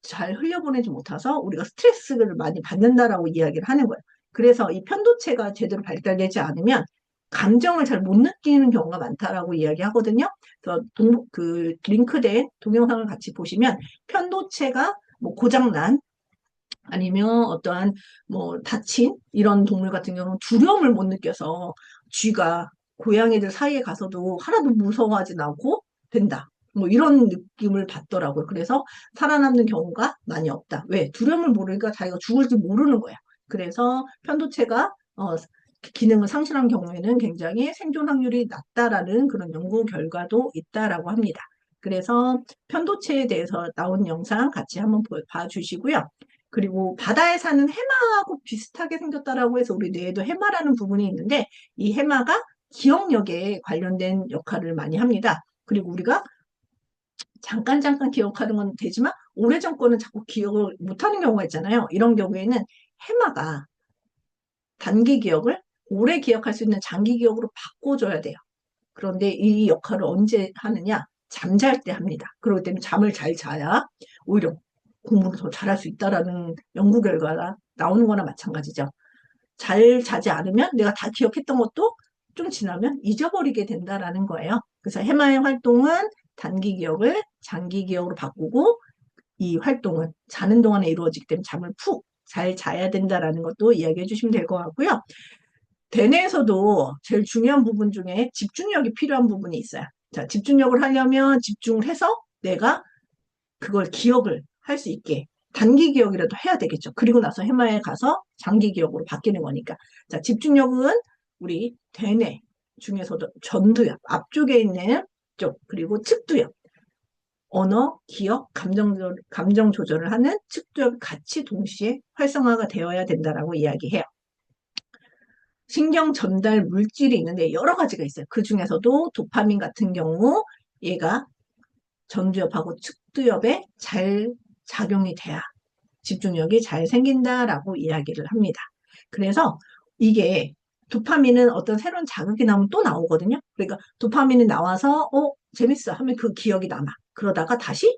잘 흘려보내지 못해서 우리가 스트레스를 많이 받는다라고 이야기를 하는 거예요. 그래서 이 편도체가 제대로 발달되지 않으면 감정을 잘 못 느끼는 경우가 많다라고 이야기하거든요. 그래서 그 링크된 동영상을 같이 보시면 편도체가 뭐 고장난 아니면 어떠한 뭐 다친 이런 동물 같은 경우는 두려움을 못 느껴서 쥐가 고양이들 사이에 가서도 하나도 무서워하진 않고 된다. 뭐 이런 느낌을 받더라고요. 그래서 살아남는 경우가 많이 없다. 왜? 두려움을 모르니까 자기가 죽을지 모르는 거야. 그래서 편도체가 기능을 상실한 경우에는 굉장히 생존 확률이 낮다라는 그런 연구 결과도 있다라고 합니다. 그래서 편도체에 대해서 나온 영상 같이 한번 봐주시고요. 그리고 바다에 사는 해마하고 비슷하게 생겼다라고 해서 우리 뇌에도 해마라는 부분이 있는데 이 해마가 기억력에 관련된 역할을 많이 합니다. 그리고 우리가 잠깐 기억하는 건 되지만 오래전 거는 자꾸 기억을 못하는 경우가 있잖아요. 이런 경우에는 해마가 단기 기억을 오래 기억할 수 있는 장기 기억으로 바꿔줘야 돼요. 그런데 이 역할을 언제 하느냐? 잠잘 때 합니다. 그렇기 때문에 잠을 잘 자야 오히려 공부를 더 잘할 수 있다라는 연구 결과가 나오는 거나 마찬가지죠. 잘 자지 않으면 내가 다 기억했던 것도 좀 지나면 잊어버리게 된다라는 거예요. 그래서 해마의 활동은 단기 기억을 장기 기억으로 바꾸고 이 활동은 자는 동안에 이루어지기 때문에 잠을 푹 잘 자야 된다라는 것도 이야기해 주시면 될 것 같고요. 대뇌에서도 제일 중요한 부분 중에 집중력이 필요한 부분이 있어요. 자, 집중력을 하려면 집중을 해서 내가 그걸 기억을 할 수 있게 단기 기억이라도 해야 되겠죠. 그리고 나서 해마에 가서 장기 기억으로 바뀌는 거니까. 자, 집중력은 우리 대뇌 중에서도 전두엽, 앞쪽에 있는 쪽, 그리고 측두엽, 언어, 기억, 감정 조절을 하는 측두엽 같이 동시에 활성화가 되어야 된다라고 이야기해요. 신경 전달 물질이 있는데 여러 가지가 있어요. 그 중에서도 도파민 같은 경우 얘가 전두엽하고 측두엽에 잘 작용이 돼야 집중력이 잘 생긴다라고 이야기를 합니다. 그래서 이게 도파민은 어떤 새로운 자극이 나오면 또 나오거든요. 그러니까 도파민이 나와서 재밌어 하면 그 기억이 남아. 그러다가 다시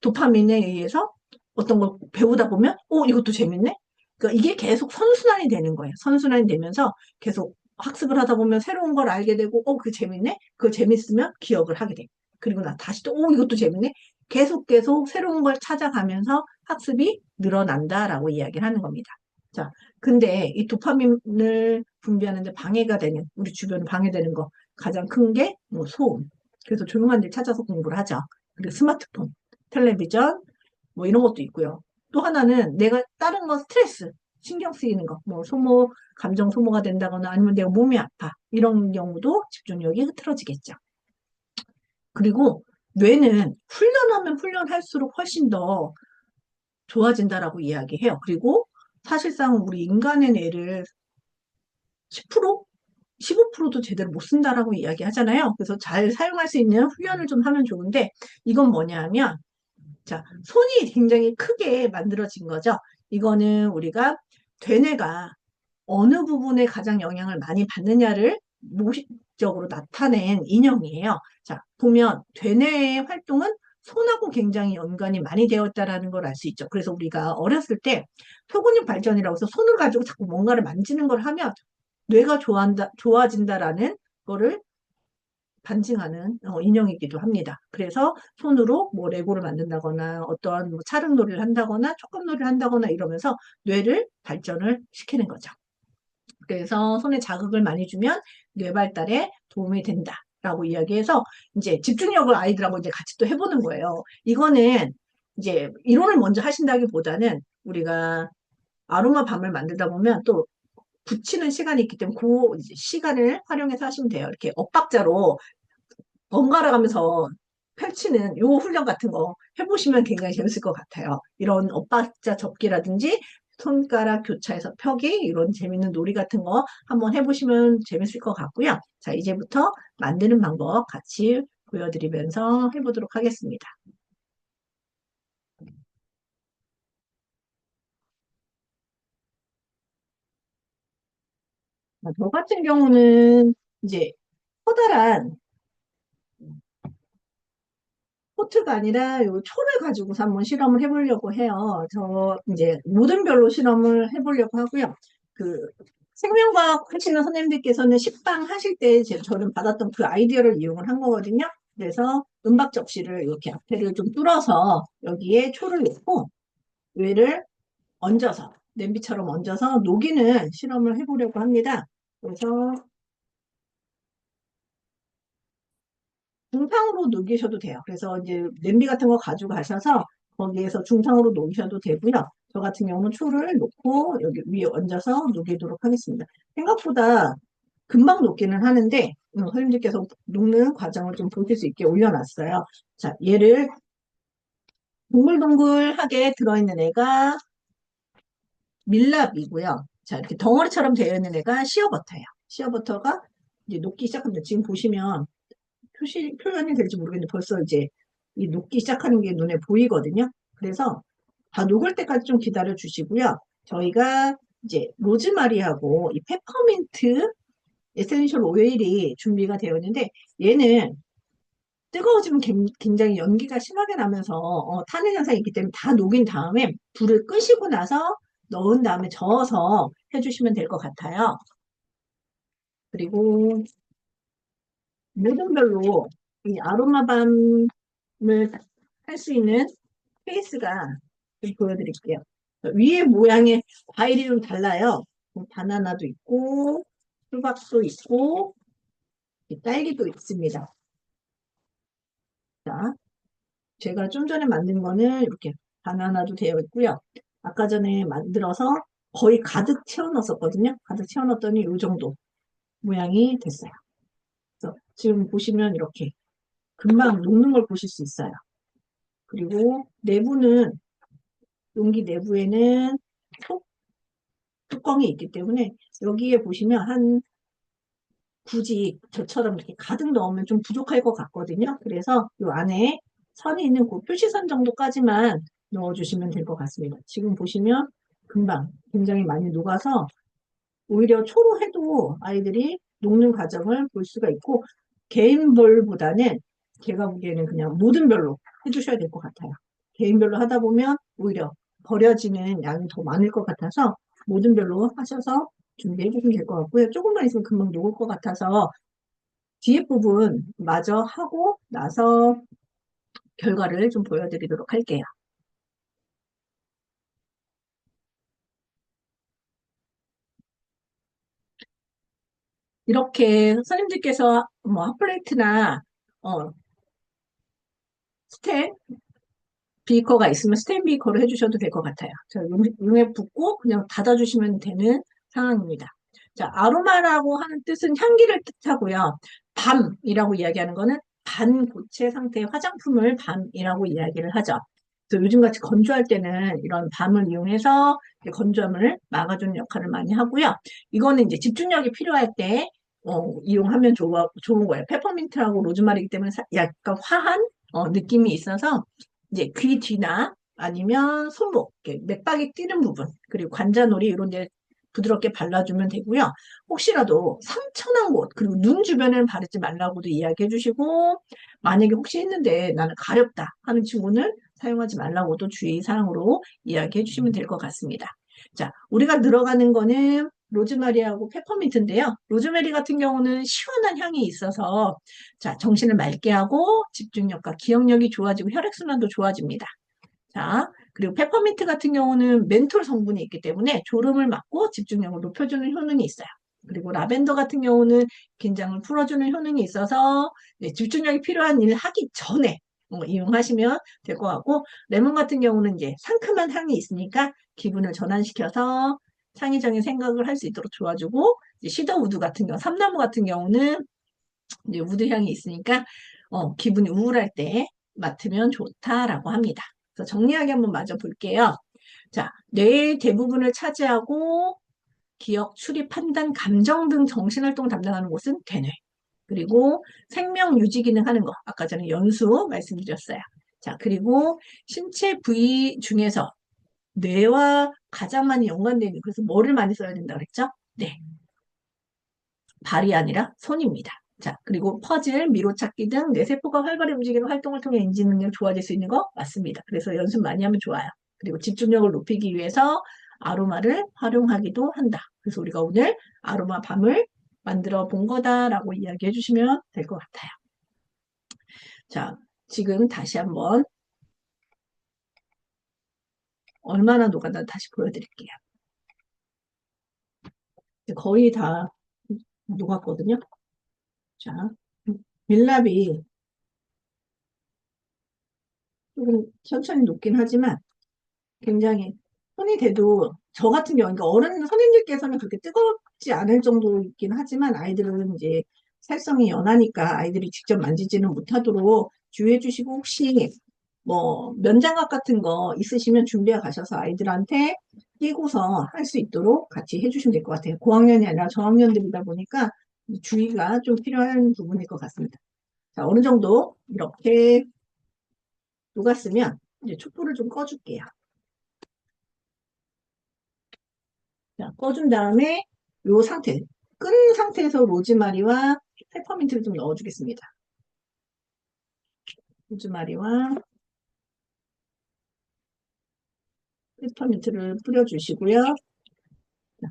도파민에 의해서 어떤 걸 배우다 보면 이것도 재밌네. 그러니까 이게 계속 선순환이 되는 거예요. 선순환이 되면서 계속 학습을 하다 보면 새로운 걸 알게 되고 그거 재밌네. 그거 재밌으면 기억을 하게 돼. 그리고 나 다시 또 이것도 재밌네. 계속 새로운 걸 찾아가면서 학습이 늘어난다라고 이야기를 하는 겁니다. 자, 근데 이 도파민을 분비하는데 방해가 되는 우리 주변 방해되는 거 가장 큰 게 뭐 소음. 그래서 조용한 데 찾아서 공부를 하죠. 그리고 스마트폰, 텔레비전, 뭐 이런 것도 있고요. 또 하나는 내가 다른 거 스트레스, 신경 쓰이는 거, 뭐 감정 소모가 된다거나 아니면 내가 몸이 아파. 이런 경우도 집중력이 흐트러지겠죠. 그리고 뇌는 훈련하면 훈련할수록 훨씬 더 좋아진다라고 이야기해요. 그리고 사실상 우리 인간의 뇌를 10%? 15%도 제대로 못 쓴다라고 이야기하잖아요. 그래서 잘 사용할 수 있는 훈련을 좀 하면 좋은데 이건 뭐냐면 자, 손이 굉장히 크게 만들어진 거죠. 이거는 우리가 되뇌가 어느 부분에 가장 영향을 많이 받느냐를 모식적으로 나타낸 인형이에요. 자, 보면 되뇌의 활동은 손하고 굉장히 연관이 많이 되어 있다는 걸 알 수 있죠. 그래서 우리가 어렸을 때 소근육 발전이라고 해서 손을 가지고 자꾸 뭔가를 만지는 걸 하면 뇌가 좋아진다라는 거를 반증하는 인형이기도 합니다. 그래서 손으로 뭐 레고를 만든다거나 어떠한 뭐 차량놀이를 한다거나 촉감놀이를 한다거나 이러면서 뇌를 발전을 시키는 거죠. 그래서 손에 자극을 많이 주면 뇌 발달에 도움이 된다라고 이야기해서 이제 집중력을 아이들하고 이제 같이 또 해보는 거예요. 이거는 이제 이론을 먼저 하신다기보다는 우리가 아로마 밤을 만들다 보면 또 붙이는 시간이 있기 때문에 그 시간을 활용해서 하시면 돼요. 이렇게 엇박자로 번갈아 가면서 펼치는 요 훈련 같은 거 해보시면 굉장히 재밌을 것 같아요. 이런 엇박자 접기라든지 손가락 교차해서 펴기 이런 재밌는 놀이 같은 거 한번 해보시면 재밌을 것 같고요. 자, 이제부터 만드는 방법 같이 보여드리면서 해보도록 하겠습니다. 저 같은 경우는 이제 커다란 포트가 아니라 요 초를 가지고서 한번 실험을 해보려고 해요. 저 이제 모든 별로 실험을 해보려고 하고요. 그 생명과학 하시는 선생님들께서는 식빵 하실 때 저는 받았던 그 아이디어를 이용을 한 거거든요. 그래서 은박 접시를 이렇게 앞에를 좀 뚫어서 여기에 초를 넣고 얘를 얹어서, 냄비처럼 얹어서 녹이는 실험을 해보려고 합니다. 그래서 중탕으로 녹이셔도 돼요. 그래서 이제 냄비 같은 거 가지고 가셔서 거기에서 중탕으로 녹이셔도 되고요. 저 같은 경우는 초를 놓고 여기 위에 얹어서 녹이도록 하겠습니다. 생각보다 금방 녹기는 하는데 선생님들께서 녹는 과정을 좀 보실 수 있게 올려놨어요. 자, 얘를 동글동글하게 들어있는 애가 밀랍이고요. 자, 이렇게 덩어리처럼 되어 있는 애가 시어버터예요. 시어버터가 이제 녹기 시작합니다. 지금 보시면 표현이 될지 모르겠는데 벌써 이제 이 녹기 시작하는 게 눈에 보이거든요. 그래서 다 녹을 때까지 좀 기다려 주시고요. 저희가 이제 로즈마리하고 이 페퍼민트 에센셜 오일이 준비가 되어 있는데 얘는 뜨거워지면 굉장히 연기가 심하게 나면서 탄핵 현상이 있기 때문에 다 녹인 다음에 불을 끄시고 나서 넣은 다음에 저어서 해주시면 될 것 같아요. 그리고 모든별로 이 아로마밤을 할 수 있는 케이스가 좀 보여드릴게요. 위에 모양의 과일이 좀 달라요. 바나나도 있고 수박도 있고 딸기도 있습니다. 자, 제가 좀 전에 만든 거는 이렇게 바나나도 되어 있고요. 아까 전에 만들어서 거의 가득 채워 넣었거든요. 가득 채워 넣었더니 이 정도 모양이 됐어요. 그래서 지금 보시면 이렇게 금방 녹는 걸 보실 수 있어요. 그리고 내부는 용기 내부에는 뚜껑이 있기 때문에 여기에 보시면 한 굳이 저처럼 이렇게 가득 넣으면 좀 부족할 것 같거든요. 그래서 이 안에 선이 있는 그 표시선 정도까지만 넣어주시면 될 것 같습니다. 지금 보시면 금방 굉장히 많이 녹아서 오히려 초로 해도 아이들이 녹는 과정을 볼 수가 있고 개인별보다는 제가 보기에는 그냥 모든 별로 해주셔야 될 것 같아요. 개인별로 하다 보면 오히려 버려지는 양이 더 많을 것 같아서 모든 별로 하셔서 준비해 주시면 될 것 같고요. 조금만 있으면 금방 녹을 것 같아서 뒤에 부분 마저 하고 나서 결과를 좀 보여드리도록 할게요. 이렇게 선생님들께서 뭐 핫플레이트나 스텐 비커가 있으면 스텐 비커를 해주셔도 될 것 같아요. 자, 용에 붓고 그냥 닫아주시면 되는 상황입니다. 자, 아로마라고 하는 뜻은 향기를 뜻하고요. 밤이라고 이야기하는 거는 반고체 상태의 화장품을 밤이라고 이야기를 하죠. 그래서 요즘같이 건조할 때는 이런 밤을 이용해서 건조함을 막아주는 역할을 많이 하고요. 이거는 이제 집중력이 필요할 때 이용하면 좋은 거예요. 페퍼민트하고 로즈마리이기 때문에 약간 화한 느낌이 있어서 이제 귀 뒤나 아니면 손목, 이렇게 맥박이 뛰는 부분, 그리고 관자놀이 이런 데 부드럽게 발라주면 되고요. 혹시라도 상처난 곳, 그리고 눈 주변에는 바르지 말라고도 이야기해 주시고, 만약에 혹시 했는데 나는 가렵다 하는 친구는 사용하지 말라고도 주의사항으로 이야기해 주시면 될 것 같습니다. 자, 우리가 들어가는 거는 로즈마리하고 페퍼민트인데요. 로즈메리 같은 경우는 시원한 향이 있어서 자, 정신을 맑게 하고 집중력과 기억력이 좋아지고 혈액순환도 좋아집니다. 자, 그리고 페퍼민트 같은 경우는 멘톨 성분이 있기 때문에 졸음을 막고 집중력을 높여주는 효능이 있어요. 그리고 라벤더 같은 경우는 긴장을 풀어주는 효능이 있어서 네, 집중력이 필요한 일을 하기 전에 이용하시면 될 것 같고, 레몬 같은 경우는 이제 상큼한 향이 있으니까 기분을 전환시켜서 창의적인 생각을 할 수 있도록 도와주고, 시더 우드 같은 경우, 삼나무 같은 경우는 이제 우드 향이 있으니까 기분이 우울할 때 맡으면 좋다라고 합니다. 그래서 정리하게 한번 마저 볼게요. 자, 뇌의 대부분을 차지하고 기억, 추리, 판단, 감정 등 정신활동을 담당하는 곳은 대뇌. 그리고 생명 유지 기능 하는 거. 아까 전에 연수 말씀드렸어요. 자, 그리고 신체 부위 중에서 뇌와 가장 많이 연관되어 있는, 그래서 뭐를 많이 써야 된다 그랬죠? 네. 발이 아니라 손입니다. 자, 그리고 퍼즐, 미로찾기 등 뇌세포가 활발히 움직이는 활동을 통해 인지 능력이 좋아질 수 있는 거 맞습니다. 그래서 연습 많이 하면 좋아요. 그리고 집중력을 높이기 위해서 아로마를 활용하기도 한다. 그래서 우리가 오늘 아로마 밤을 만들어 본 거다라고 이야기해 주시면 될 것 같아요. 자, 지금 다시 한번 얼마나 녹았나 다시 보여드릴게요. 거의 다 녹았거든요. 자, 밀랍이 조금 천천히 녹긴 하지만 굉장히 손이 대도 저 같은 경우, 그러니까 어른 선생님들께서는 그렇게 뜨겁지 않을 정도이긴 하지만 아이들은 이제 살성이 연하니까 아이들이 직접 만지지는 못하도록 주의해 주시고 혹시 뭐 면장갑 같은 거 있으시면 준비해 가셔서 아이들한테 끼고서 할 수 있도록 같이 해주시면 될 것 같아요. 고학년이 아니라 저학년들이다 보니까 주의가 좀 필요한 부분일 것 같습니다. 자, 어느 정도 이렇게 녹았으면 이제 촛불을 좀 꺼줄게요. 자, 꺼준 다음에 이 상태, 끈 상태에서 로즈마리와 페퍼민트를 좀 넣어주겠습니다. 로즈마리와 페퍼민트를 뿌려주시고요. 자,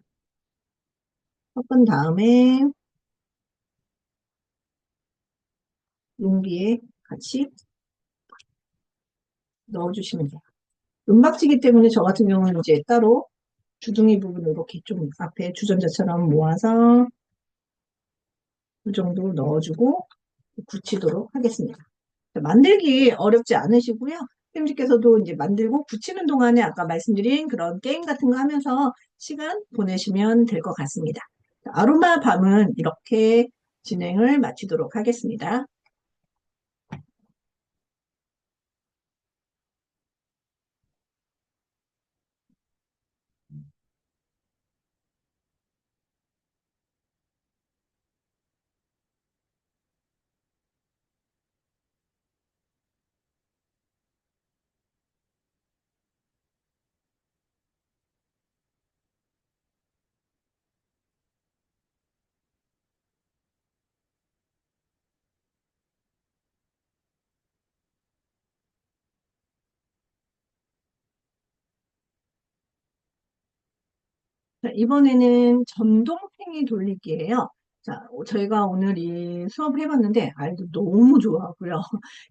섞은 다음에 용기에 같이 넣어주시면 돼요. 은박지기 때문에 저 같은 경우는 이제 따로 주둥이 부분을 이렇게 좀 앞에 주전자처럼 모아서 이 정도 넣어주고 굳히도록 하겠습니다. 만들기 어렵지 않으시고요. 선생님께서도 이제 만들고 붙이는 동안에 아까 말씀드린 그런 게임 같은 거 하면서 시간 보내시면 될 것 같습니다. 아로마 밤은 이렇게 진행을 마치도록 하겠습니다. 자, 이번에는 전동팽이 돌리기예요. 자, 저희가 오늘 이 수업을 해봤는데 아이들 너무 좋아하고요.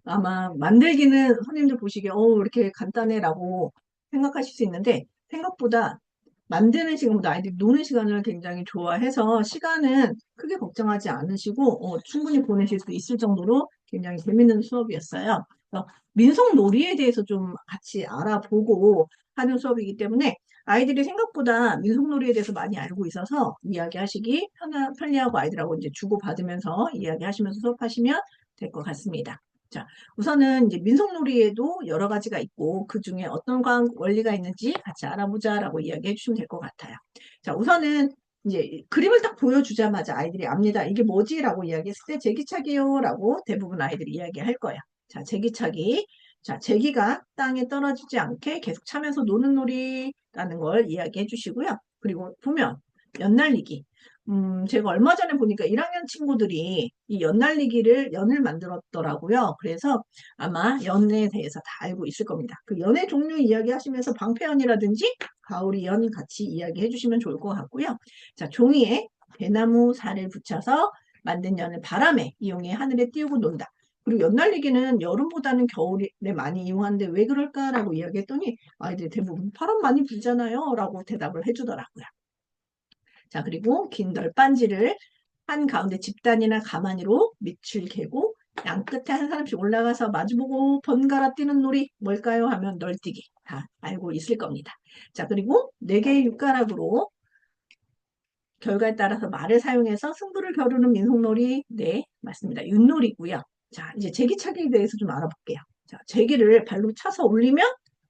아마 만들기는 선생님들 보시기에 이렇게 간단해라고 생각하실 수 있는데 생각보다 만드는 시간보다 아이들이 노는 시간을 굉장히 좋아해서 시간은 크게 걱정하지 않으시고 충분히 보내실 수 있을 정도로 굉장히 재밌는 수업이었어요. 그래서 민속놀이에 대해서 좀 같이 알아보고 하는 수업이기 때문에 아이들이 생각보다 민속놀이에 대해서 많이 알고 있어서 이야기하시기 편리하고 아이들하고 이제 주고받으면서 이야기하시면서 수업하시면 될 것 같습니다. 자, 우선은 이제 민속놀이에도 여러 가지가 있고 그 중에 어떤 원리가 있는지 같이 알아보자라고 이야기해 주시면 될 것 같아요. 자, 우선은 이제 그림을 딱 보여주자마자 아이들이 압니다. 이게 뭐지라고 이야기했을 때 제기차기요라고 대부분 아이들이 이야기할 거예요. 자, 제기차기. 자, 제기가 땅에 떨어지지 않게 계속 차면서 노는 놀이라는 걸 이야기해 주시고요. 그리고 보면 연날리기. 제가 얼마 전에 보니까 1학년 친구들이 이 연날리기를 연을 만들었더라고요. 그래서 아마 연에 대해서 다 알고 있을 겁니다. 그 연의 종류 이야기하시면서 방패연이라든지 가오리연 같이 이야기해 주시면 좋을 것 같고요. 자, 종이에 대나무 살을 붙여서 만든 연을 바람에 이용해 하늘에 띄우고 논다. 그리고 연날리기는 여름보다는 겨울에 많이 이용하는데 왜 그럴까라고 이야기했더니 아이들이 대부분 바람 많이 불잖아요 라고 대답을 해주더라고요. 자, 그리고 긴 널빤지를 한 가운데 집단이나 가마니로 밑을 개고 양 끝에 한 사람씩 올라가서 마주보고 번갈아 뛰는 놀이 뭘까요? 하면 널뛰기 다 알고 있을 겁니다. 자, 그리고 네 개의 육가락으로 결과에 따라서 말을 사용해서 승부를 겨루는 민속놀이 네 맞습니다. 윷놀이고요. 자, 이제 제기차기에 대해서 좀 알아볼게요. 자, 제기를 발로 차서 올리면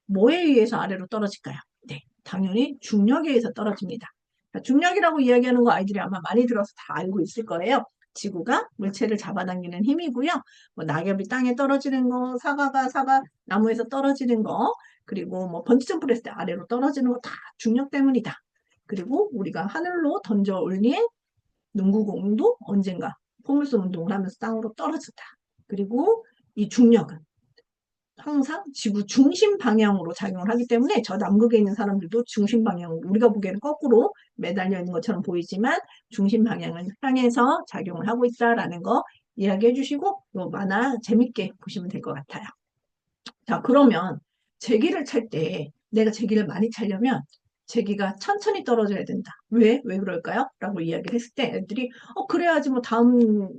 뭐에 의해서 아래로 떨어질까요? 네, 당연히 중력에 의해서 떨어집니다. 자, 중력이라고 이야기하는 거 아이들이 아마 많이 들어서 다 알고 있을 거예요. 지구가 물체를 잡아당기는 힘이고요. 뭐 낙엽이 땅에 떨어지는 거, 사과가 나무에서 떨어지는 거, 그리고 뭐 번지점프를 했을 때 아래로 떨어지는 거 다 중력 때문이다. 그리고 우리가 하늘로 던져 올린 농구공도 언젠가 포물선 운동을 하면서 땅으로 떨어진다. 그리고 이 중력은 항상 지구 중심 방향으로 작용을 하기 때문에 저 남극에 있는 사람들도 중심 방향으로 우리가 보기에는 거꾸로 매달려 있는 것처럼 보이지만 중심 방향을 향해서 작용을 하고 있다라는 거 이야기해 주시고 또 만화 재밌게 보시면 될 것 같아요. 자, 그러면 제기를 찰 때 내가 제기를 많이 차려면 제기가 천천히 떨어져야 된다. 왜? 왜 그럴까요? 라고 이야기를 했을 때 애들이 그래야지 뭐 다음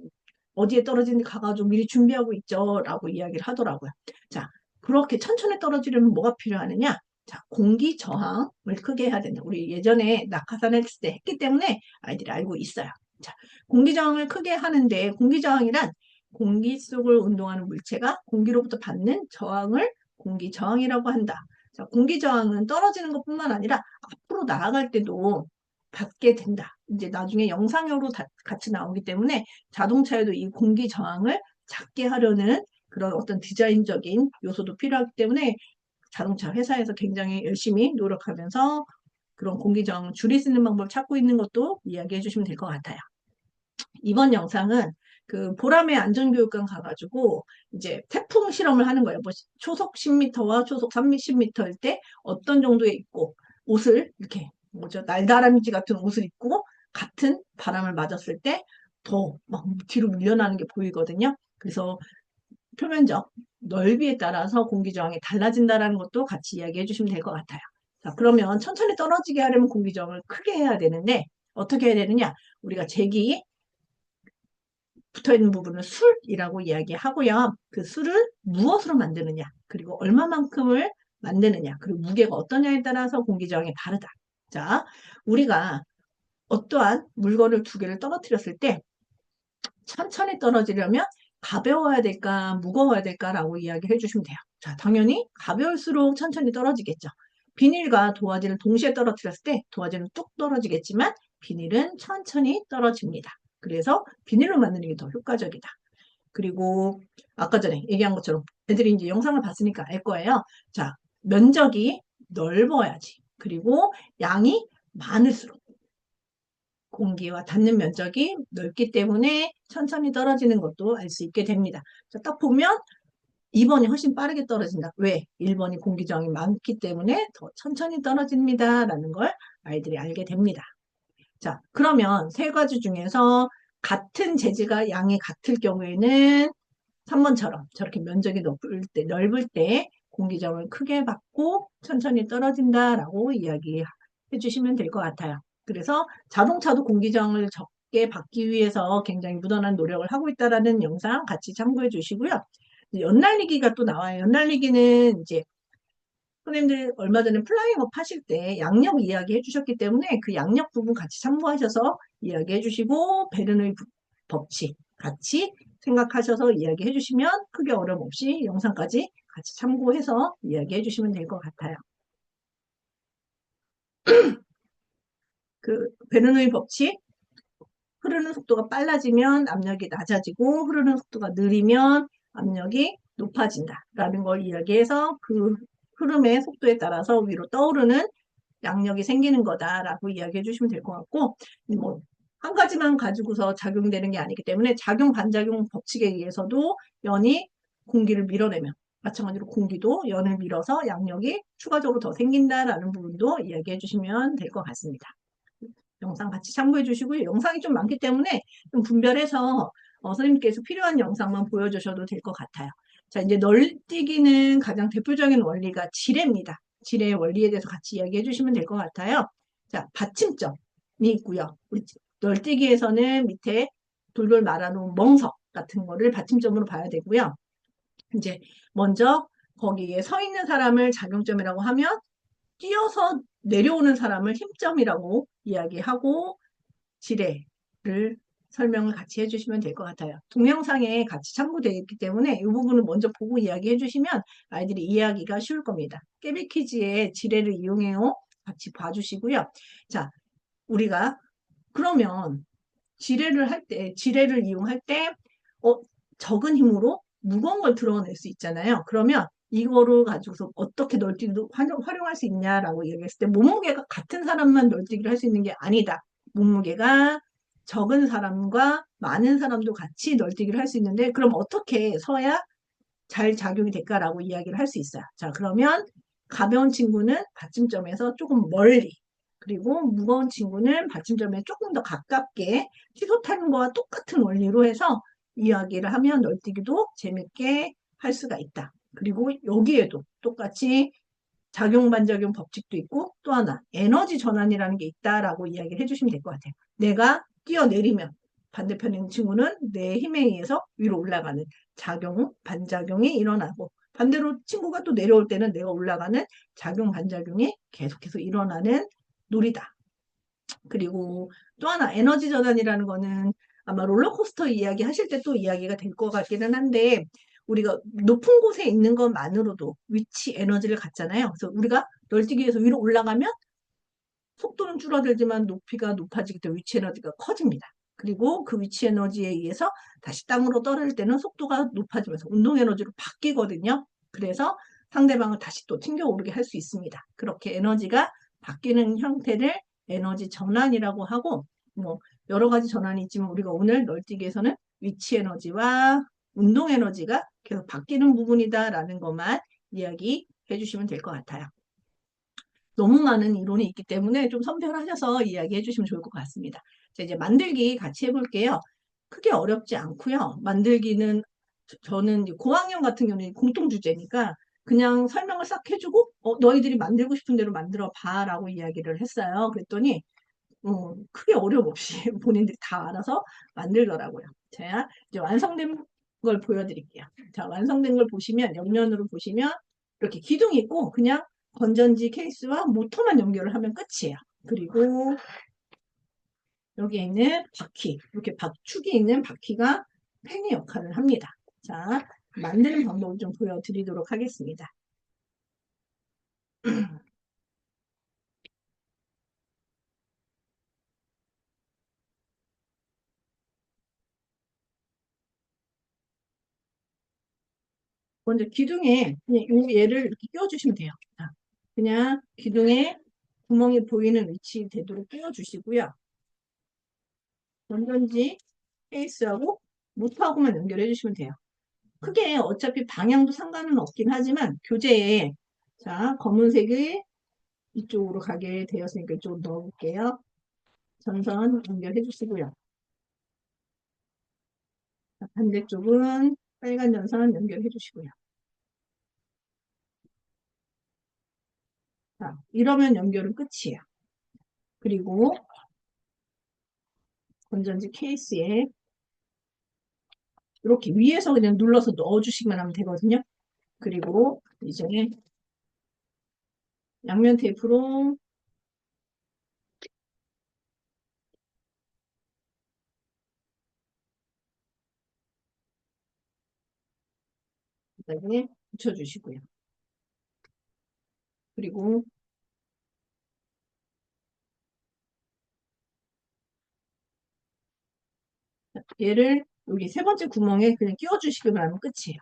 어디에 떨어지는지 가가지고 미리 준비하고 있죠. 라고 이야기를 하더라고요. 자, 그렇게 천천히 떨어지려면 뭐가 필요하느냐? 자, 공기 저항을 크게 해야 된다. 우리 예전에 낙하산 했을 때 했기 때문에 아이들이 알고 있어요. 자, 공기 저항을 크게 하는데 공기 저항이란 공기 속을 운동하는 물체가 공기로부터 받는 저항을 공기 저항이라고 한다. 자, 공기 저항은 떨어지는 것뿐만 아니라 앞으로 나아갈 때도 받게 된다. 이제 나중에 영상으로 같이 나오기 때문에 자동차에도 이 공기 저항을 작게 하려는 그런 어떤 디자인적인 요소도 필요하기 때문에 자동차 회사에서 굉장히 열심히 노력하면서 그런 공기 저항을 줄일 수 있는 방법을 찾고 있는 것도 이야기해 주시면 될 것 같아요. 이번 영상은 그 보람의 안전교육관 가가지고 이제 태풍 실험을 하는 거예요. 뭐 초속 10m와 초속 30m일 때 어떤 정도에 있고 옷을 이렇게 뭐죠 날다람쥐 같은 옷을 입고 같은 바람을 맞았을 때 더 막 뒤로 밀려나는 게 보이거든요. 그래서 표면적 넓이에 따라서 공기 저항이 달라진다는 것도 같이 이야기해 주시면 될 것 같아요. 자, 그러면 천천히 떨어지게 하려면 공기 저항을 크게 해야 되는데 어떻게 해야 되느냐? 우리가 제기 붙어있는 부분을 술이라고 이야기하고요. 그 술을 무엇으로 만드느냐, 그리고 얼마만큼을 만드느냐, 그리고 무게가 어떠냐에 따라서 공기 저항이 다르다. 자, 우리가 어떠한 물건을 두 개를 떨어뜨렸을 때 천천히 떨어지려면 가벼워야 될까, 무거워야 될까라고 이야기해 주시면 돼요. 자, 당연히 가벼울수록 천천히 떨어지겠죠. 비닐과 도화지를 동시에 떨어뜨렸을 때 도화지는 뚝 떨어지겠지만 비닐은 천천히 떨어집니다. 그래서 비닐로 만드는 게 더 효과적이다. 그리고 아까 전에 얘기한 것처럼 애들이 이제 영상을 봤으니까 알 거예요. 자, 면적이 넓어야지. 그리고 양이 많을수록 공기와 닿는 면적이 넓기 때문에 천천히 떨어지는 것도 알 수 있게 됩니다. 자, 딱 보면 2번이 훨씬 빠르게 떨어진다. 왜? 1번이 공기 저항이 많기 때문에 더 천천히 떨어집니다. 라는 걸 아이들이 알게 됩니다. 자, 그러면 세 가지 중에서 같은 재질과 양이 같을 경우에는 3번처럼 저렇게 면적이 넓을 때 공기저항을 크게 받고 천천히 떨어진다라고 이야기해 주시면 될 것 같아요. 그래서 자동차도 공기저항을 적게 받기 위해서 굉장히 무던한 노력을 하고 있다라는 영상 같이 참고해 주시고요. 연날리기가 또 나와요. 연날리기는 이제 선생님들 얼마 전에 플라잉업 하실 때 양력 이야기 해주셨기 때문에 그 양력 부분 같이 참고하셔서 이야기해 주시고 베르누이 법칙 같이 생각하셔서 이야기해 주시면 크게 어려움 없이 영상까지 같이 참고해서 이야기해 주시면 될 것 같아요. 그 베르누이 법칙 흐르는 속도가 빨라지면 압력이 낮아지고 흐르는 속도가 느리면 압력이 높아진다라는 걸 이야기해서 그 흐름의 속도에 따라서 위로 떠오르는 양력이 생기는 거다라고 이야기해 주시면 될 것 같고 뭐 한 가지만 가지고서 작용되는 게 아니기 때문에 작용 반작용 법칙에 의해서도 연이 공기를 밀어내면 마찬가지로 공기도 연을 밀어서 양력이 추가적으로 더 생긴다라는 부분도 이야기해 주시면 될 것 같습니다. 영상 같이 참고해 주시고요. 영상이 좀 많기 때문에 좀 분별해서 선생님께서 필요한 영상만 보여주셔도 될 것 같아요. 자, 이제 널뛰기는 가장 대표적인 원리가 지뢰입니다. 지뢰의 원리에 대해서 같이 이야기해 주시면 될 것 같아요. 자, 받침점이 있고요. 우리 널뛰기에서는 밑에 돌돌 말아놓은 멍석 같은 거를 받침점으로 봐야 되고요. 이제 먼저 거기에 서 있는 사람을 작용점이라고 하면 뛰어서 내려오는 사람을 힘점이라고 이야기하고 지뢰를 설명을 같이 해주시면 될 것 같아요. 동영상에 같이 참고되어 있기 때문에 이 부분을 먼저 보고 이야기해 주시면 아이들이 이해하기가 쉬울 겁니다. 깨비 퀴즈의 지뢰를 이용해요. 같이 봐주시고요. 자, 우리가 그러면 지뢰를 이용할 때 적은 힘으로 무거운 걸 드러낼 수 있잖아요. 그러면 이거를 가지고서 어떻게 널뛰기도 활용할 수 있냐라고 얘기했을 때 몸무게가 같은 사람만 널뛰기를 할 수 있는 게 아니다. 몸무게가 적은 사람과 많은 사람도 같이 널뛰기를 할 수 있는데 그럼 어떻게 서야 잘 작용이 될까라고 이야기를 할 수 있어요. 자, 그러면 가벼운 친구는 받침점에서 조금 멀리 그리고 무거운 친구는 받침점에 조금 더 가깝게 시소 타는 거와 똑같은 원리로 해서 이야기를 하면 널뛰기도 재밌게 할 수가 있다. 그리고 여기에도 똑같이 작용 반작용 법칙도 있고 또 하나 에너지 전환이라는 게 있다라고 이야기를 해주시면 될 것 같아요. 내가 뛰어내리면 반대편에 있는 친구는 내 힘에 의해서 위로 올라가는 작용 반작용이 일어나고 반대로 친구가 또 내려올 때는 내가 올라가는 작용 반작용이 계속해서 일어나는 놀이다. 그리고 또 하나 에너지 전환이라는 거는 아마 롤러코스터 이야기 하실 때 또 이야기가 될 것 같기는 한데 우리가 높은 곳에 있는 것만으로도 위치 에너지를 갖잖아요. 그래서 우리가 널뛰기에서 위로 올라가면 속도는 줄어들지만 높이가 높아지기 때문에 위치 에너지가 커집니다. 그리고 그 위치 에너지에 의해서 다시 땅으로 떨어질 때는 속도가 높아지면서 운동 에너지로 바뀌거든요. 그래서 상대방을 다시 또 튕겨 오르게 할 수 있습니다. 그렇게 에너지가 바뀌는 형태를 에너지 전환이라고 하고 뭐 여러 가지 전환이 있지만 우리가 오늘 널뛰기에서는 위치 에너지와 운동 에너지가 계속 바뀌는 부분이다라는 것만 이야기해 주시면 될 것 같아요. 너무 많은 이론이 있기 때문에 좀 선별하셔서 이야기해 주시면 좋을 것 같습니다. 자, 이제 만들기 같이 해볼게요. 크게 어렵지 않고요. 만들기는 저는 고학년 같은 경우는 공통 주제니까 그냥 설명을 싹 해주고 너희들이 만들고 싶은 대로 만들어 봐라고 이야기를 했어요. 그랬더니 크게 어려움 없이 본인들이 다 알아서 만들더라고요. 제가 이제 완성된 걸 보여드릴게요. 자, 완성된 걸 보시면 옆면으로 보시면 이렇게 기둥이 있고 그냥 건전지 케이스와 모터만 연결을 하면 끝이에요. 그리고 여기에 있는 바퀴, 이렇게 축이 있는 바퀴가 팽의 역할을 합니다. 자, 만드는 방법을 좀 보여드리도록 하겠습니다. 먼저 기둥에 그냥 얘를 이렇게 끼워주시면 돼요. 자, 그냥 기둥에 구멍이 보이는 위치 되도록 끼워주시고요. 건전지 케이스하고 모터하고만 연결해 주시면 돼요. 크게 어차피 방향도 상관은 없긴 하지만 교재에 자 검은색이 이쪽으로 가게 되었으니까 이쪽으로 넣어볼게요. 전선 연결해 주시고요. 자, 반대쪽은 빨간 전선 연결해 주시고요. 자, 이러면 연결은 끝이에요. 그리고 건전지 케이스에 이렇게 위에서 그냥 눌러서 넣어주시면 하면 되거든요. 그리고 이제 양면 테이프로 그다음에 붙여주시고요. 그리고 얘를 여기 세 번째 구멍에 그냥 끼워주시기만 하면 끝이에요.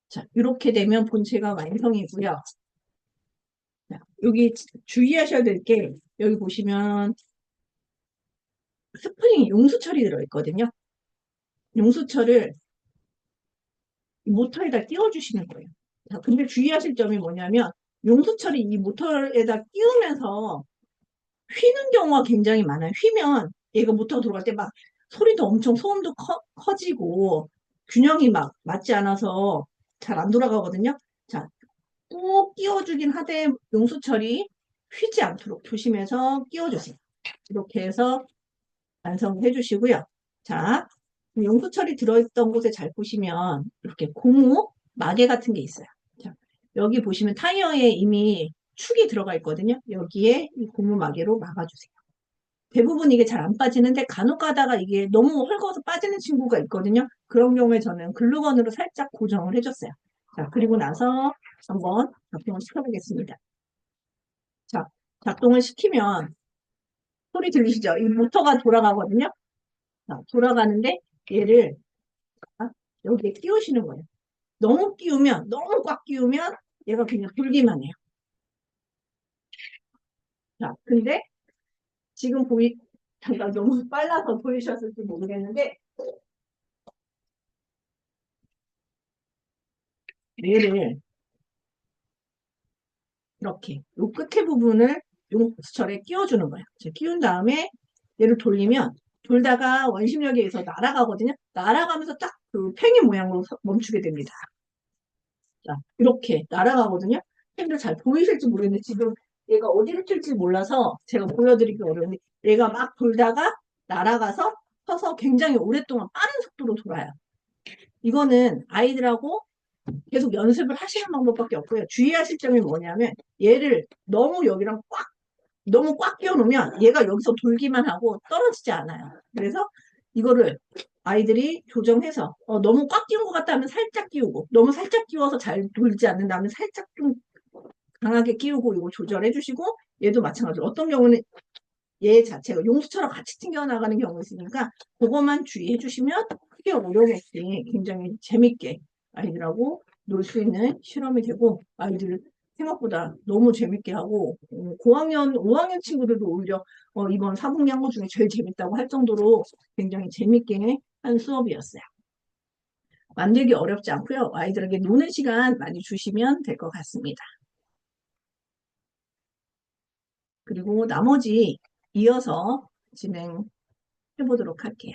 자, 이렇게 되면 본체가 완성이고요. 자, 여기 주의하셔야 될 게 여기 보시면 스프링 용수철이 들어있거든요. 용수철을 모터에다 끼워주시는 거예요. 자, 근데 주의하실 점이 뭐냐면 용수철이 이 모터에다 끼우면서 휘는 경우가 굉장히 많아요. 휘면 얘가 모터가 들어갈 때 막 소리도 엄청 소음도 커지고 균형이 막 맞지 않아서 잘 안 돌아가거든요. 자, 꼭 끼워주긴 하되 용수철이 휘지 않도록 조심해서 끼워주세요. 이렇게 해서 완성해 주시고요. 자, 용수철이 들어있던 곳에 잘 보시면 이렇게 고무 마개 같은 게 있어요. 자, 여기 보시면 타이어에 이미 축이 들어가 있거든요. 여기에 이 고무 마개로 막아주세요. 대부분 이게 잘 안 빠지는데 간혹 가다가 이게 너무 헐거워서 빠지는 친구가 있거든요. 그런 경우에 저는 글루건으로 살짝 고정을 해줬어요. 자, 그리고 나서 한번 작동을 시켜보겠습니다. 자, 작동을 시키면 소리 들리시죠? 이 모터가 돌아가거든요. 자, 돌아가는데 얘를 여기에 끼우시는 거예요. 너무 끼우면, 너무 꽉 끼우면 얘가 그냥 돌기만 해요. 자, 근데 지금 잠깐 너무 빨라서 보이셨을지 모르겠는데 얘를 이렇게 요 끝에 부분을 용수철에 끼워주는 거예요. 끼운 다음에 얘를 돌리면 돌다가 원심력에 의해서 날아가거든요. 날아가면서 딱 그 팽이 모양으로 멈추게 됩니다. 자, 이렇게 날아가거든요. 선생님들 잘 보이실지 모르겠는데 지금 얘가 어디를 튈지 몰라서 제가 보여드리기 어려운데 얘가 막 돌다가 날아가서 서서 굉장히 오랫동안 빠른 속도로 돌아요. 이거는 아이들하고 계속 연습을 하시는 방법밖에 없고요. 주의하실 점이 뭐냐면 얘를 너무 여기랑 너무 꽉 끼워놓으면 얘가 여기서 돌기만 하고 떨어지지 않아요. 그래서 이거를 아이들이 조정해서 너무 꽉 끼운 것 같다 하면 살짝 끼우고 너무 살짝 끼워서 잘 돌지 않는다면 살짝 좀 강하게 끼우고 이거 조절해 주시고 얘도 마찬가지로 어떤 경우는 얘 자체가 용수처럼 같이 튕겨나가는 경우 있으니까 그것만 주의해 주시면 크게 어려움 없이 굉장히 재밌게 아이들하고 놀 수 있는 실험이 되고 아이들 생각보다 너무 재밌게 하고 고학년, 5학년 친구들도 오히려 이번 4분기 한 거 중에 제일 재밌다고 할 정도로 굉장히 재밌게 한 수업이었어요. 만들기 어렵지 않고요. 아이들에게 노는 시간 많이 주시면 될 것 같습니다. 그리고 나머지 이어서 진행해 보도록 할게요.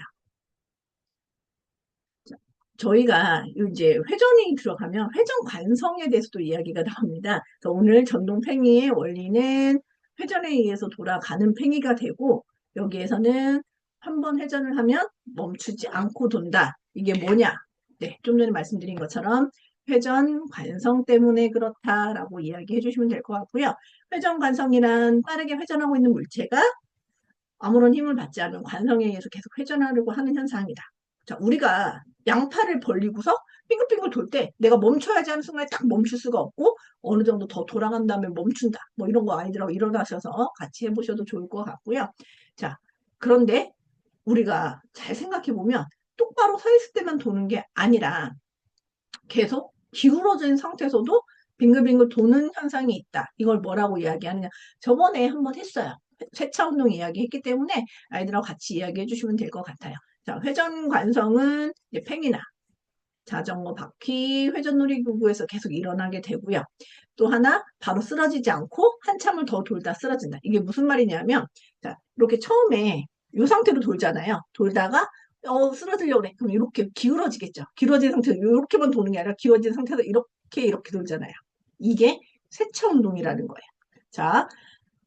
저희가 이제 회전이 들어가면 회전 관성에 대해서도 이야기가 나옵니다. 그래서 오늘 전동 팽이의 원리는 회전에 의해서 돌아가는 팽이가 되고 여기에서는 한 번 회전을 하면 멈추지 않고 돈다. 이게 뭐냐? 네, 좀 전에 말씀드린 것처럼 회전 관성 때문에 그렇다라고 이야기해 주시면 될 것 같고요. 회전 관성이란 빠르게 회전하고 있는 물체가 아무런 힘을 받지 않은 관성에 의해서 계속 회전하려고 하는 현상이다. 자, 우리가 양팔을 벌리고서 빙글빙글 돌 때 내가 멈춰야지 하는 순간에 딱 멈출 수가 없고 어느 정도 더 돌아간 다음에 멈춘다. 뭐 이런 거 아이들하고 일어나셔서 같이 해보셔도 좋을 것 같고요. 자, 그런데 우리가 잘 생각해 보면 똑바로 서 있을 때만 도는 게 아니라 계속 기울어진 상태에서도 빙글빙글 도는 현상이 있다. 이걸 뭐라고 이야기하느냐. 저번에 한번 했어요. 세차 운동 이야기했기 때문에 아이들하고 같이 이야기해 주시면 될 것 같아요. 자, 회전 관성은 팽이나 자전거 바퀴, 회전 놀이기구에서 계속 일어나게 되고요. 또 하나, 바로 쓰러지지 않고 한참을 더 돌다 쓰러진다. 이게 무슨 말이냐면, 자, 이렇게 처음에 이 상태로 돌잖아요. 돌다가 쓰러지려고 그래. 그럼 이렇게 기울어지겠죠. 기울어진 상태에서 이렇게만 도는 게 아니라 기울어진 상태에서 이렇게 돌잖아요. 이게 세차 운동이라는 거예요. 자,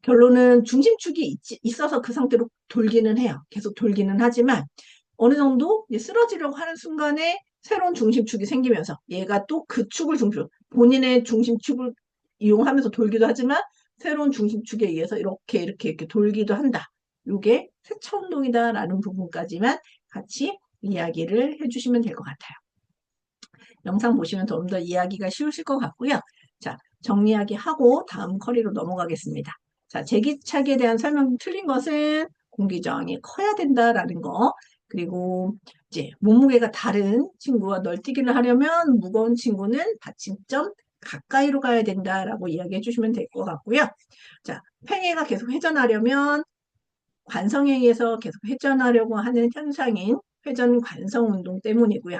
결론은 중심축이 있어서 그 상태로 돌기는 해요. 계속 돌기는 하지만 어느 정도 쓰러지려고 하는 순간에 새로운 중심축이 생기면서 얘가 또 그 축을 본인의 중심축을 이용하면서 돌기도 하지만 새로운 중심축에 의해서 이렇게 돌기도 한다. 이게 세차 운동이다라는 부분까지만 같이 이야기를 해주시면 될 것 같아요. 영상 보시면 좀 더 이야기가 쉬우실 것 같고요. 자, 정리하기 하고 다음 커리로 넘어가겠습니다. 자, 제기차기에 대한 설명 틀린 것은 공기 저항이 커야 된다라는 거. 그리고 이제 몸무게가 다른 친구와 널뛰기를 하려면 무거운 친구는 받침점 가까이로 가야 된다라고 이야기해 주시면 될 것 같고요. 자, 팽이가 계속 회전하려면 관성에 의해서 계속 회전하려고 하는 현상인 회전 관성 운동 때문이고요.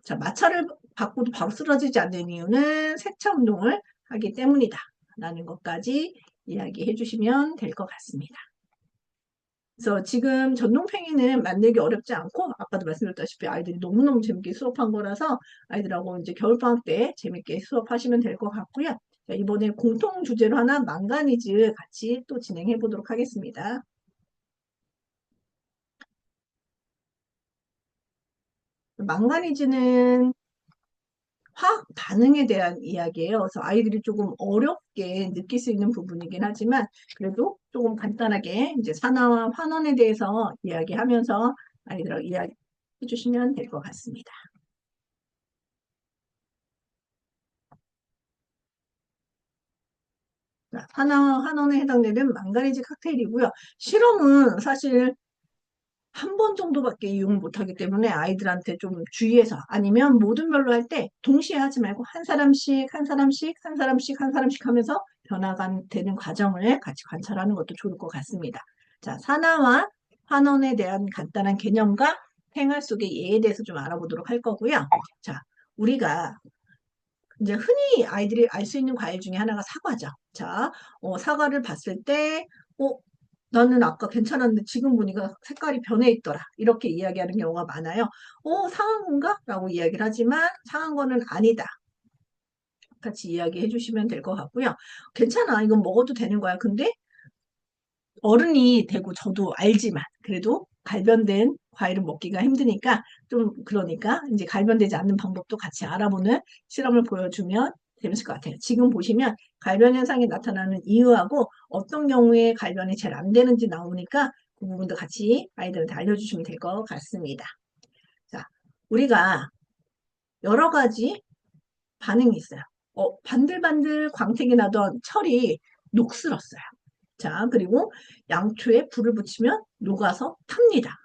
자, 마찰을 받고도 바로 쓰러지지 않는 이유는 세차 운동을 하기 때문이다. 라는 것까지 이야기해 주시면 될 것 같습니다. 그래서 지금 전동팽이는 만들기 어렵지 않고 아까도 말씀드렸다시피 아이들이 너무너무 재밌게 수업한 거라서 아이들하고 이제 겨울방학 때 재밌게 수업하시면 될 것 같고요. 자, 이번에 공통 주제로 하나 망가니즈 같이 또 진행해 보도록 하겠습니다. 망가니즈는 화학 반응에 대한 이야기예요. 그래서 아이들이 조금 어렵게 느낄 수 있는 부분이긴 하지만 그래도 조금 간단하게 이제 산화와 환원에 대해서 이야기하면서 아이들하고 이야기해 주시면 될 것 같습니다. 자, 산화와 환원에 해당되는 망가니즈 칵테일이고요. 실험은 사실 한 번 정도밖에 이용 못하기 때문에 아이들한테 좀 주의해서 아니면 모든 별로 할 때 동시에 하지 말고 한 사람씩 한 사람씩 한 사람씩 한 사람씩 하면서 변화가 되는 과정을 같이 관찰하는 것도 좋을 것 같습니다. 자, 산화와 환원에 대한 간단한 개념과 생활 속의 예에 대해서 좀 알아보도록 할 거고요. 자, 우리가 이제 흔히 아이들이 알 수 있는 과일 중에 하나가 사과죠. 자, 사과를 봤을 때, 나는 아까 괜찮았는데 지금 보니까 색깔이 변해 있더라. 이렇게 이야기하는 경우가 많아요. 상한 건가? 라고 이야기를 하지만 상한 거는 아니다. 같이 이야기해 주시면 될 것 같고요. 괜찮아. 이건 먹어도 되는 거야. 근데 어른이 되고 저도 알지만 그래도 갈변된 과일을 먹기가 힘드니까 좀 그러니까 이제 갈변되지 않는 방법도 같이 알아보는 실험을 보여주면 재밌을 것 같아요. 지금 보시면 갈변 현상이 나타나는 이유하고 어떤 경우에 갈변이 제일 안 되는지 나오니까 그 부분도 같이 아이들한테 알려주시면 될 것 같습니다. 자, 우리가 여러 가지 반응이 있어요. 반들반들 광택이 나던 철이 녹슬었어요. 자, 그리고 양초에 불을 붙이면 녹아서 탑니다.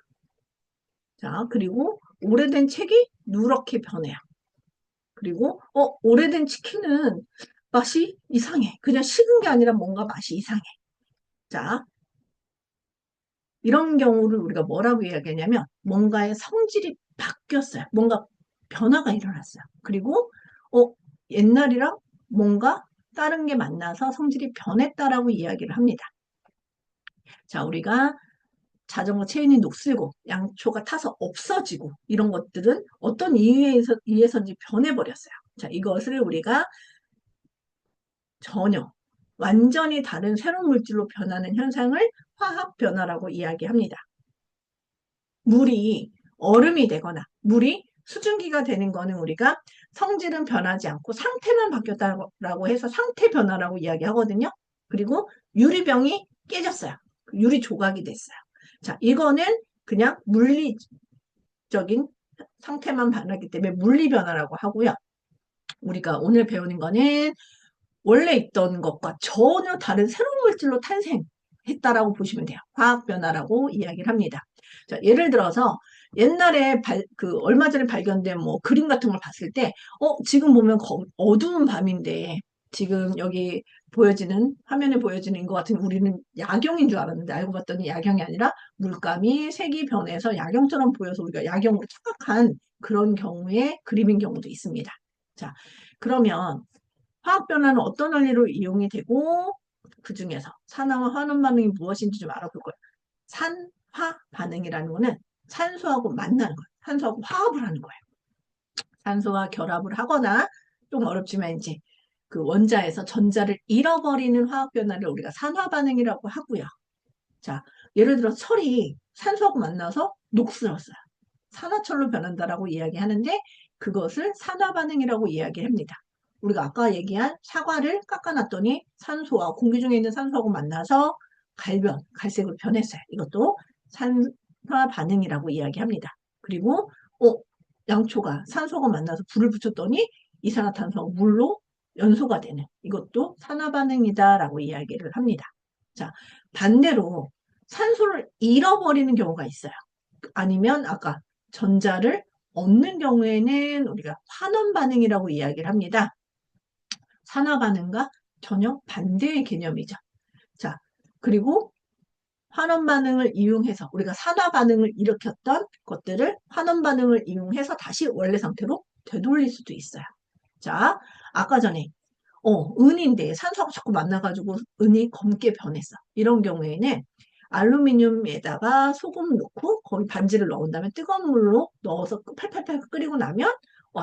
자, 그리고 오래된 책이 누렇게 변해요. 그리고, 오래된 치킨은 맛이 이상해. 그냥 식은 게 아니라 뭔가 맛이 이상해. 자, 이런 경우를 우리가 뭐라고 이야기하냐면, 뭔가의 성질이 바뀌었어요. 뭔가 변화가 일어났어요. 그리고, 옛날이랑 뭔가 다른 게 만나서 성질이 변했다라고 이야기를 합니다. 자, 우리가 자전거 체인이 녹슬고 양초가 타서 없어지고 이런 것들은 어떤 이유에서인지 변해버렸어요. 자, 이것을 우리가 전혀 완전히 다른 새로운 물질로 변하는 현상을 화학 변화라고 이야기합니다. 물이 얼음이 되거나 물이 수증기가 되는 거는 우리가 성질은 변하지 않고 상태만 바뀌었다고 해서 상태 변화라고 이야기하거든요. 그리고 유리병이 깨졌어요. 유리 조각이 됐어요. 자, 이거는 그냥 물리적인 상태만 변하기 때문에 물리 변화라고 하고요. 우리가 오늘 배우는 거는 원래 있던 것과 전혀 다른 새로운 물질로 탄생했다라고 보시면 돼요. 화학 변화라고 이야기를 합니다. 자, 예를 들어서 옛날에 얼마 전에 발견된 뭐 그림 같은 걸 봤을 때, 지금 보면 어두운 밤인데 지금 여기 화면에 보여지는 것 같은 우리는 야경인 줄 알았는데 알고 봤더니 야경이 아니라 물감이 색이 변해서 야경처럼 보여서 우리가 야경으로 착각한 그런 경우에 그림인 경우도 있습니다. 자, 그러면 화학 변화는 어떤 원리로 이용이 되고 그 중에서 산화와 환원 반응이 무엇인지 좀 알아볼 거예요. 산화 반응이라는 거는 산소하고 만나는 거예요. 산소하고 화합을 하는 거예요. 산소와 결합을 하거나 좀 어렵지만 이제 그 원자에서 전자를 잃어버리는 화학 변화를 우리가 산화 반응이라고 하고요. 자, 예를 들어 철이 산소하고 만나서 녹슬었어요. 산화철로 변한다라고 이야기하는데 그것을 산화 반응이라고 이야기합니다. 우리가 아까 얘기한 사과를 깎아놨더니 산소와 공기 중에 있는 산소하고 만나서 갈색으로 변했어요. 이것도 산화 반응이라고 이야기합니다. 그리고 양초가 산소가 만나서 불을 붙였더니 이산화탄소가 물로 연소가 되는 이것도 산화 반응이다라고 이야기를 합니다. 자, 반대로 산소를 잃어버리는 경우가 있어요. 아니면 아까 전자를 얻는 경우에는 우리가 환원 반응이라고 이야기를 합니다. 산화 반응과 전혀 반대의 개념이죠. 자, 그리고 환원 반응을 이용해서 우리가 산화 반응을 일으켰던 것들을 환원 반응을 이용해서 다시 원래 상태로 되돌릴 수도 있어요. 자, 아까 전에 은인데 산소하고 자꾸 만나가지고 은이 검게 변했어. 이런 경우에는 알루미늄에다가 소금 넣고 거기 반지를 넣은 다음에 뜨거운 물로 넣어서 팔팔팔 끓이고 나면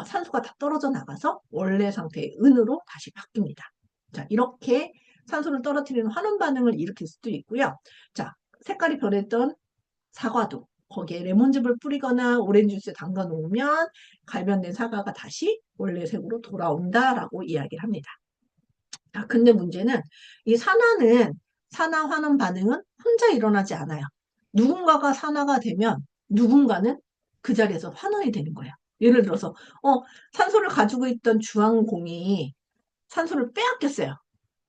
산소가 다 떨어져 나가서 원래 상태의 은으로 다시 바뀝니다. 자, 이렇게 산소를 떨어뜨리는 환원 반응을 일으킬 수도 있고요. 자, 색깔이 변했던 사과도 거기에 레몬즙을 뿌리거나 오렌지 주스에 담가 놓으면 갈변된 사과가 다시 원래 색으로 돌아온다라고 이야기를 합니다. 자, 근데 문제는 이 산화 환원 반응은 혼자 일어나지 않아요. 누군가가 산화가 되면 누군가는 그 자리에서 환원이 되는 거예요. 예를 들어서 산소를 가지고 있던 주황공이 산소를 빼앗겼어요.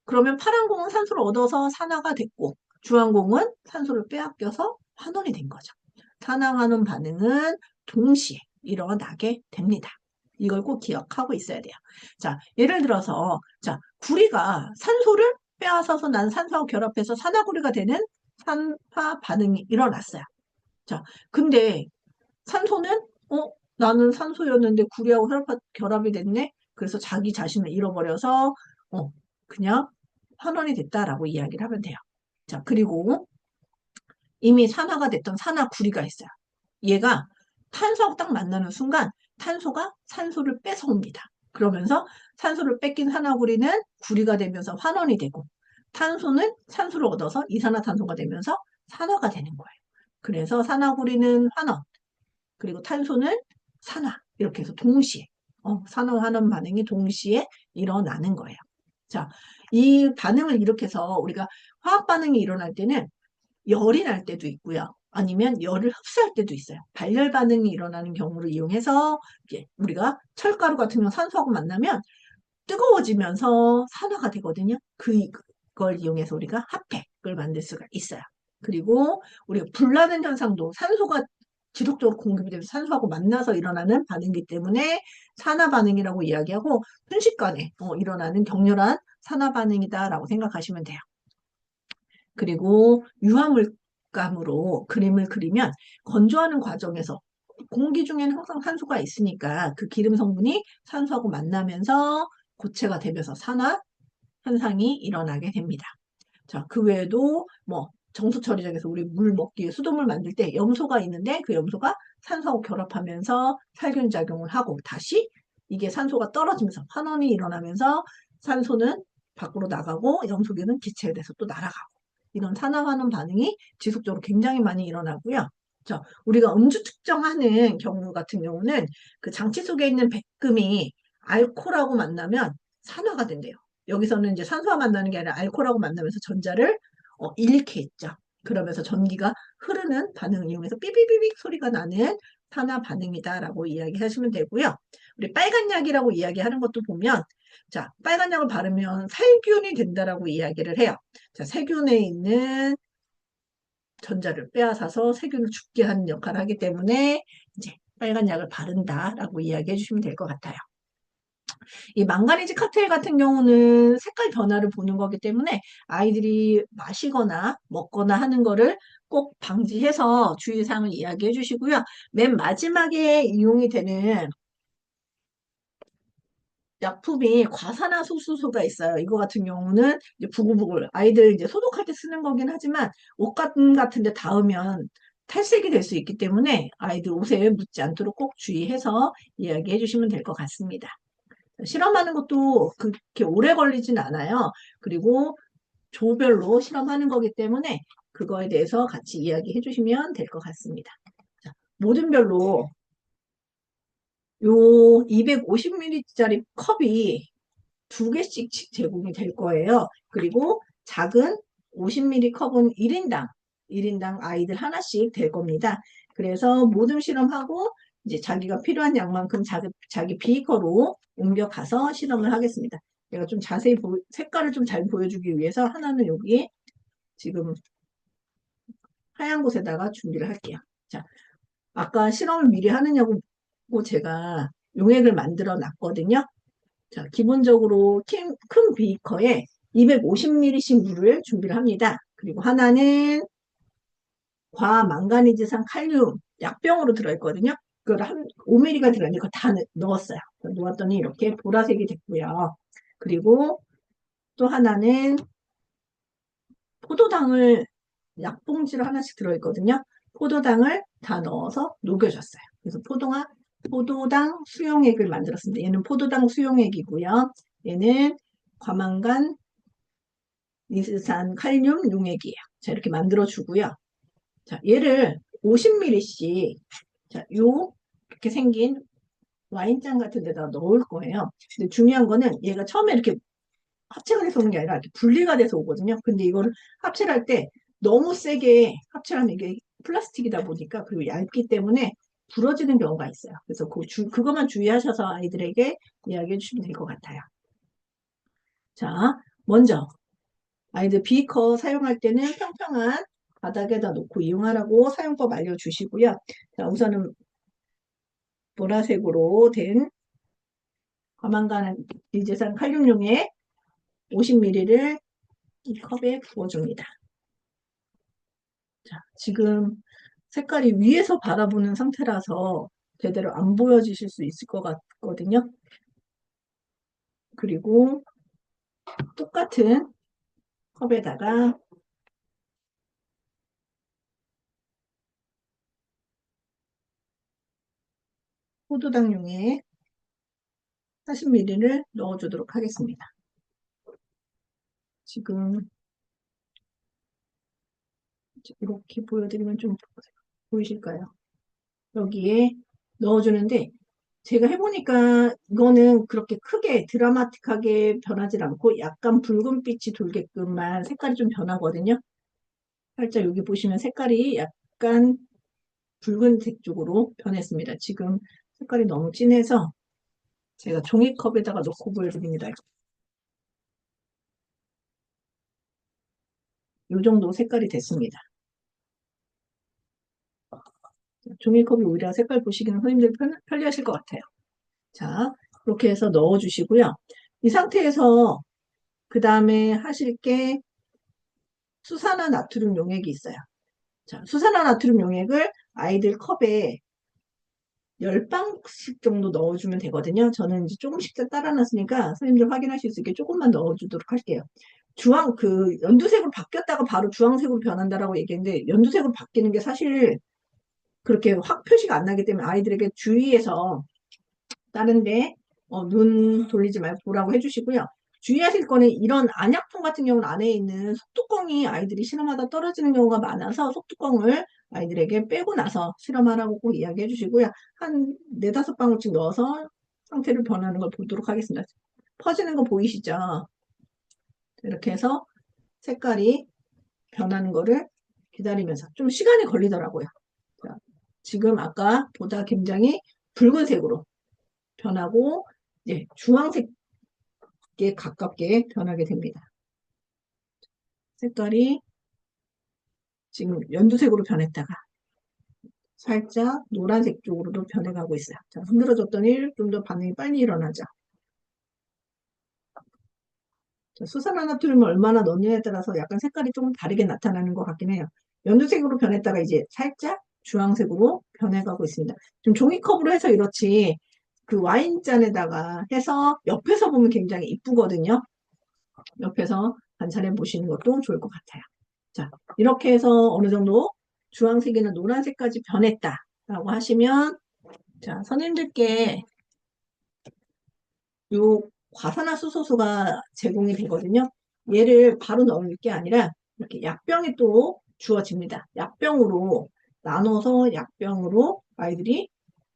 그러면 파란 공은 산소를 얻어서 산화가 됐고 주황공은 산소를 빼앗겨서 환원이 된 거죠. 산화 환원 반응은 동시에 일어나게 됩니다. 이걸 꼭 기억하고 있어야 돼요. 자, 예를 들어서 자, 구리가 산소를 빼앗아서 난 산소와 결합해서 산화구리가 되는 산화 반응이 일어났어요. 자, 근데 산소는 나는 산소였는데 구리하고 결합이 됐네. 그래서 자기 자신을 잃어버려서 그냥 환원이 됐다라고 이야기를 하면 돼요. 자, 그리고 이미 산화가 됐던 산화구리가 있어요. 얘가 탄소하고 딱 만나는 순간 탄소가 산소를 뺏어옵니다. 그러면서 산소를 뺏긴 산화구리는 구리가 되면서 환원이 되고 탄소는 산소를 얻어서 이산화탄소가 되면서 산화가 되는 거예요. 그래서 산화구리는 환원, 그리고 탄소는 산화 이렇게 해서 동시에 산화 환원 반응이 동시에 일어나는 거예요. 자, 이 반응을 이렇게 해서 우리가 화학 반응이 일어날 때는 열이 날 때도 있고요. 아니면 열을 흡수할 때도 있어요. 발열 반응이 일어나는 경우를 이용해서 이제 우리가 철가루 같은 경우 산소하고 만나면 뜨거워지면서 산화가 되거든요. 그걸 이용해서 우리가 핫팩을 만들 수가 있어요. 그리고 우리가 불나는 현상도 산소가 지속적으로 공급이 되면서 산소하고 만나서 일어나는 반응이기 때문에 산화 반응이라고 이야기하고 순식간에 일어나는 격렬한 산화 반응이다라고 생각하시면 돼요. 그리고 유화물감으로 그림을 그리면 건조하는 과정에서 공기 중에는 항상 산소가 있으니까 그 기름 성분이 산소하고 만나면서 고체가 되면서 산화 현상이 일어나게 됩니다. 자, 그 외에도 뭐 정수 처리장에서 우리 물 먹기 위해 수돗물 만들 때 염소가 있는데 그 염소가 산소하고 결합하면서 살균 작용을 하고 다시 이게 산소가 떨어지면서 환원이 일어나면서 산소는 밖으로 나가고 염소계는 기체에 대해서 또 날아가고 이런 산화환원 반응이 지속적으로 굉장히 많이 일어나고요. 자, 우리가 음주 측정하는 경우 같은 경우는 그 장치 속에 있는 백금이 알코올하고 만나면 산화가 된대요. 여기서는 이제 산소와 만나는 게 아니라 알코올하고 만나면서 전자를 잃게 했죠. 그러면서 전기가 흐르는 반응을 이용해서 삐비비빅 소리가 나는 산화 반응이다라고 이야기하시면 되고요. 우리 빨간 약이라고 이야기하는 것도 보면 자, 빨간 약을 바르면 살균이 된다라고 이야기를 해요. 자, 세균에 있는 전자를 빼앗아서 세균을 죽게 하는 역할을 하기 때문에 이제 빨간 약을 바른다라고 이야기해 주시면 될 것 같아요. 이 망가니즈 칵테일 같은 경우는 색깔 변화를 보는 거기 때문에 아이들이 마시거나 먹거나 하는 거를 꼭 방지해서 주의사항을 이야기해 주시고요. 맨 마지막에 이용이 되는 약품이 과산화수소가 있어요. 이거 같은 경우는 이제 부글부글 아이들 이제 소독할 때 쓰는 거긴 하지만 같은 데 닿으면 탈색이 될 수 있기 때문에 아이들 옷에 묻지 않도록 꼭 주의해서 이야기해 주시면 될 것 같습니다. 실험하는 것도 그렇게 오래 걸리진 않아요. 그리고 조별로 실험하는 거기 때문에 그거에 대해서 같이 이야기해 주시면 될 것 같습니다. 자, 모든 별로 요 250ml짜리 컵이 두 개씩 제공이 될 거예요. 그리고 작은 50ml 컵은 1인당 아이들 하나씩 될 겁니다. 그래서 모든 실험하고 이제 자기가 필요한 양만큼 자기 비커로 옮겨가서 실험을 하겠습니다. 제가 좀 자세히 색깔을 좀 잘 보여주기 위해서 하나는 여기 지금 하얀 곳에다가 준비를 할게요. 자, 아까 실험을 미리 하느냐고 제가 용액을 만들어 놨거든요. 자, 기본적으로 큰 비커에 250ml씩 물을 준비를 합니다. 그리고 하나는 과망가니즈산 칼륨 약병으로 들어있거든요. 그걸 한 5ml가 들어있는데 그거 다 넣었어요. 넣었더니 이렇게 보라색이 됐고요. 그리고 또 하나는 포도당을 약봉지로 하나씩 들어있거든요. 포도당을 다 넣어서 녹여줬어요. 그래서 포도당 수용액을 만들었습니다. 얘는 포도당 수용액이고요. 얘는 과망간 니스산 칼륨 용액이에요. 자, 이렇게 만들어주고요. 자, 얘를 50ml씩, 자, 이렇게 생긴 와인잔 같은 데다 넣을 거예요. 근데 중요한 거는 얘가 처음에 이렇게 합체가 돼서 오는 게 아니라 이렇게 분리가 돼서 오거든요. 근데 이거를 합체를 할 때 너무 세게 합체를 하면 이게 플라스틱이다 보니까 그리고 얇기 때문에 부러지는 경우가 있어요. 그래서 그것만 주의하셔서 아이들에게 이야기해 주시면 될 것 같아요. 자, 먼저 아이들 비커 사용할 때는 평평한 바닥에다 놓고 이용하라고 사용법 알려주시고요. 자, 우선은 보라색으로 된 과망간 리제산 칼륨용액 50ml를 이 컵에 부어줍니다. 자, 지금 색깔이 위에서 바라보는 상태라서 제대로 안 보여지실 수 있을 것 같거든요. 그리고 똑같은 컵에다가 포도당용액 40ml를 넣어주도록 하겠습니다. 지금 이렇게 보여드리면 좀 보이실까요? 여기에 넣어주는데 제가 해보니까 이거는 그렇게 크게 드라마틱하게 변하지 않고 약간 붉은빛이 돌게끔만 색깔이 좀 변하거든요. 살짝 여기 보시면 색깔이 약간 붉은색 쪽으로 변했습니다. 지금 색깔이 너무 진해서 제가 종이컵에다가 넣고 보여드립니다. 이 정도 색깔이 됐습니다. 종이컵이 오히려 색깔 보시기는 선생님들 편리하실 것 같아요. 자, 이렇게 해서 넣어주시고요. 이 상태에서 그 다음에 하실 게 수산화 나트륨 용액이 있어요. 자, 수산화 나트륨 용액을 아이들 컵에 10방씩 정도 넣어주면 되거든요. 저는 이제 조금씩 따라 놨으니까 선생님들 확인하실 수 있게 조금만 넣어주도록 할게요. 연두색으로 바뀌었다가 바로 주황색으로 변한다라고 얘기했는데, 연두색으로 바뀌는 게 사실 그렇게 확 표시가 안 나기 때문에 아이들에게 주의해서 다른데 눈 돌리지 말고 보라고 해주시고요. 주의하실 거는 이런 안약품 같은 경우는 안에 있는 속뚜껑이 아이들이 실험하다 떨어지는 경우가 많아서 속뚜껑을 아이들에게 빼고 나서 실험하라고 꼭 이야기해 주시고요. 한 4~5방울씩 넣어서 상태를 변하는 걸 보도록 하겠습니다. 퍼지는 거 보이시죠? 이렇게 해서 색깔이 변하는 거를 기다리면서 좀 시간이 걸리더라고요. 자, 지금 아까보다 굉장히 붉은색으로 변하고 주황색에 가깝게 변하게 됩니다. 색깔이 지금 연두색으로 변했다가 살짝 노란색 쪽으로도 변해가고 있어요. 자, 흔들어줬더니 좀 더 반응이 빨리 일어나죠. 자, 수산화나트륨을 얼마나 넣느냐에 따라서 약간 색깔이 조금 다르게 나타나는 것 같긴 해요. 연두색으로 변했다가 이제 살짝 주황색으로 변해가고 있습니다. 좀 종이컵으로 해서 이렇지 그 와인잔에다가 해서 옆에서 보면 굉장히 이쁘거든요. 옆에서 관찰해 보시는 것도 좋을 것 같아요. 자, 이렇게 해서 어느 정도 주황색이나 노란색까지 변했다라고 하시면, 자, 선생님들께 요 과산화수소수가 제공이 되거든요. 얘를 바로 넣을 게 아니라 이렇게 약병에 또 주어집니다. 약병으로 나눠서 약병으로 아이들이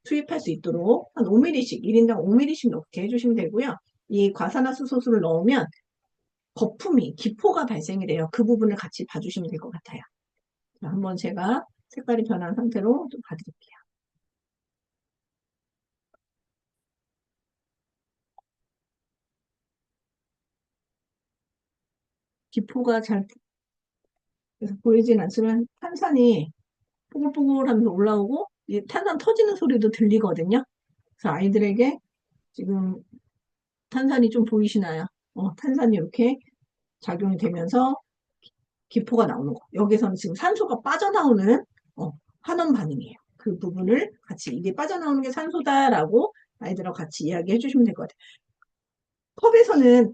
투입할 수 있도록 한 5ml씩, 1인당 5ml씩 넣게 해주시면 되고요. 이 과산화수소수를 넣으면 거품이, 기포가 발생이 돼요. 그 부분을 같이 봐주시면 될 것 같아요. 자, 한번 제가 색깔이 변한 상태로 좀 봐드릴게요. 기포가 잘 보이진 않지만 탄산이 뽀글뽀글하면서 올라오고 이 탄산 터지는 소리도 들리거든요. 그래서 아이들에게 지금 탄산이 좀 보이시나요? 탄산이 이렇게 작용이 되면서 기포가 나오는 거. 여기서는 지금 산소가 빠져나오는 환원 반응이에요. 그 부분을 같이 이게 빠져나오는 게 산소다라고 아이들하고 같이 이야기해 주시면 될 것 같아요. 컵에서는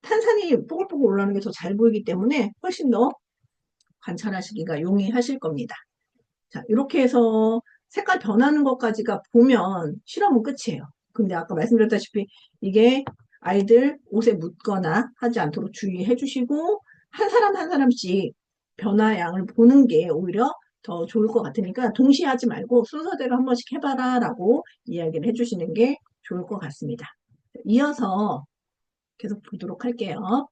탄산이 뽀글뽀글 올라오는 게 더 잘 보이기 때문에 훨씬 더 관찰하시기가 용이하실 겁니다. 자, 이렇게 해서 색깔 변하는 것까지가 보면 실험은 끝이에요. 근데 아까 말씀드렸다시피 이게 아이들 옷에 묻거나 하지 않도록 주의해 주시고 한 사람 한 사람씩 변화량을 보는 게 오히려 더 좋을 것 같으니까 동시에 하지 말고 순서대로 한 번씩 해봐라 라고 이야기를 해주시는 게 좋을 것 같습니다. 이어서 계속 보도록 할게요.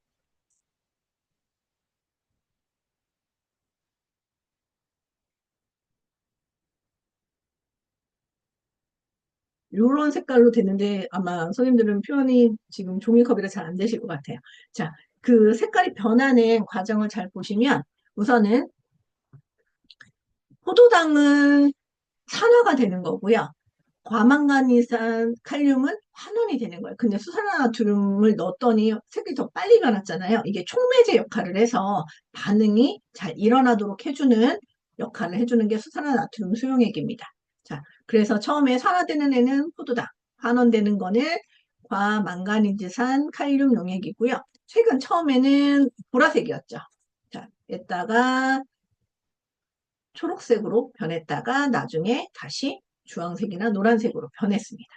이런 색깔로 되는데 아마 선생님들은 표현이 지금 종이컵이라 잘 안 되실 것 같아요. 자, 그 색깔이 변하는 과정을 잘 보시면 우선은 포도당은 산화가 되는 거고요. 과망가니산 칼륨은 환원이 되는 거예요. 근데 수산화나트륨을 넣었더니 색이 더 빨리 변했잖아요. 이게 촉매제 역할을 해서 반응이 잘 일어나도록 해주는 역할을 해주는 게 수산화나트륨 수용액입니다. 자, 그래서 처음에 산화되는 애는 포도당, 환원되는 거는 과망가니즈산 칼륨 용액이고요. 색은 처음에는 보라색이었죠. 자, 이따가 초록색으로 변했다가 나중에 다시 주황색이나 노란색으로 변했습니다.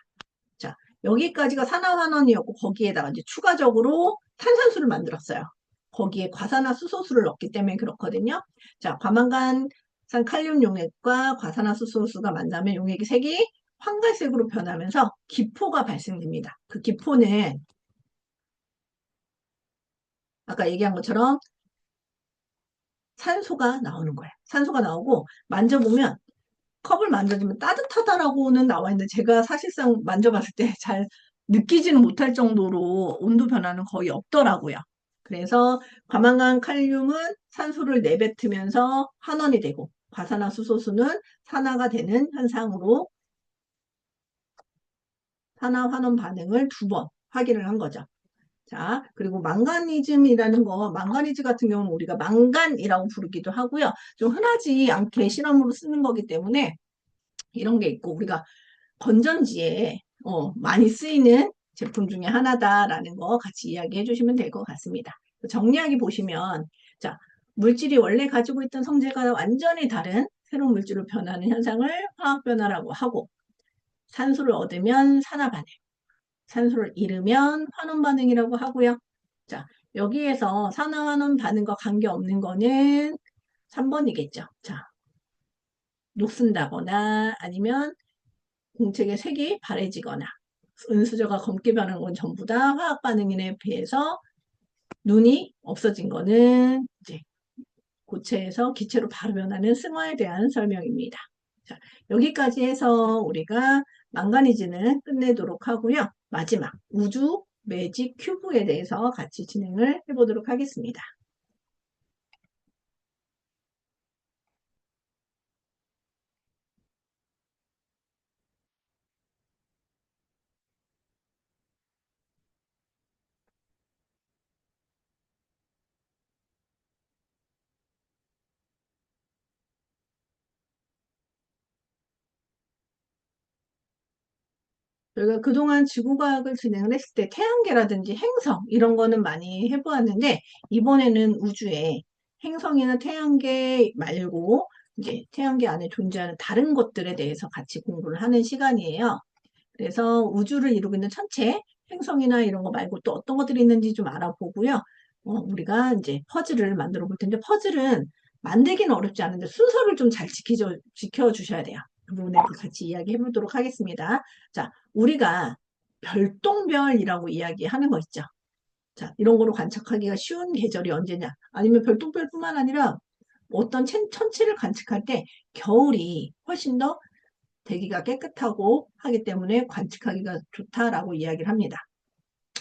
자, 여기까지가 산화환원이었고 거기에다가 이제 추가적으로 탄산수를 만들었어요. 거기에 과산화수소수를 넣기 때문에 그렇거든요. 자, 과망간산 칼륨 용액과 과산화수소수가 만나면 용액이 색이 황갈색으로 변하면서 기포가 발생됩니다. 그 기포는 아까 얘기한 것처럼 산소가 나오는 거예요. 산소가 나오고 만져보면 컵을 만져주면 따뜻하다라고는 나와 있는데 제가 사실상 만져봤을 때 잘 느끼지는 못할 정도로 온도 변화는 거의 없더라고요. 그래서 과망간 칼륨은 산소를 내뱉으면서 환원이 되고 과산화수소수는 산화가 되는 현상으로 산화 환원 반응을 두 번 확인을 한 거죠. 자, 그리고 망가니즘이라는 거, 망가니즈 같은 경우는 우리가 망간이라고 부르기도 하고요. 좀 흔하지 않게 실험으로 쓰는 거기 때문에 이런 게 있고 우리가 건전지에 많이 쓰이는 제품 중에 하나다라는 거 같이 이야기해 주시면 될 것 같습니다. 정리하기 보시면 자, 물질이 원래 가지고 있던 성질과 완전히 다른 새로운 물질로 변하는 현상을 화학 변화라고 하고 산소를 얻으면 산화 반응, 산소를 잃으면 환원 반응이라고 하고요. 자, 여기에서 산화 환원 반응과 관계없는 거는 3번이겠죠. 자, 녹슨다거나 아니면 공책의 색이 바래지거나 은수저가 검게 변한 건 전부 다 화학 반응에 비해서 눈이 없어진 거는 이제 고체에서 기체로 바로 변하는 승화에 대한 설명입니다. 자, 여기까지 해서 우리가 망가니즈는 끝내도록 하고요. 마지막 우주 매직 큐브에 대해서 같이 진행을 해보도록 하겠습니다. 저희가 그동안 지구과학을 진행을 했을 때 태양계라든지 행성 이런 거는 많이 해보았는데 이번에는 우주에 행성이나 태양계 말고 이제 태양계 안에 존재하는 다른 것들에 대해서 같이 공부를 하는 시간이에요. 그래서 우주를 이루고 있는 천체, 행성이나 이런 거 말고 또 어떤 것들이 있는지 좀 알아보고요. 우리가 이제 퍼즐을 만들어 볼 텐데 퍼즐은 만들기는 어렵지 않은데 순서를 좀 잘 지켜주셔야 돼요. 그 부분에 같이 이야기해 보도록 하겠습니다. 자, 우리가 별똥별이라고 이야기하는 거 있죠. 자, 이런 거로 관측하기가 쉬운 계절이 언제냐? 아니면 별똥별뿐만 아니라 어떤 천체를 관측할 때 겨울이 훨씬 더 대기가 깨끗하고 하기 때문에 관측하기가 좋다라고 이야기를 합니다.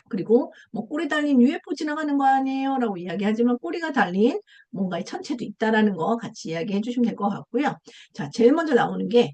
그리고 뭐 꼬리 달린 UFO 지나가는 거 아니에요? 라고 이야기하지만 꼬리가 달린 뭔가의 천체도 있다라는 거 같이 이야기해 주시면 될 것 같고요. 자, 제일 먼저 나오는 게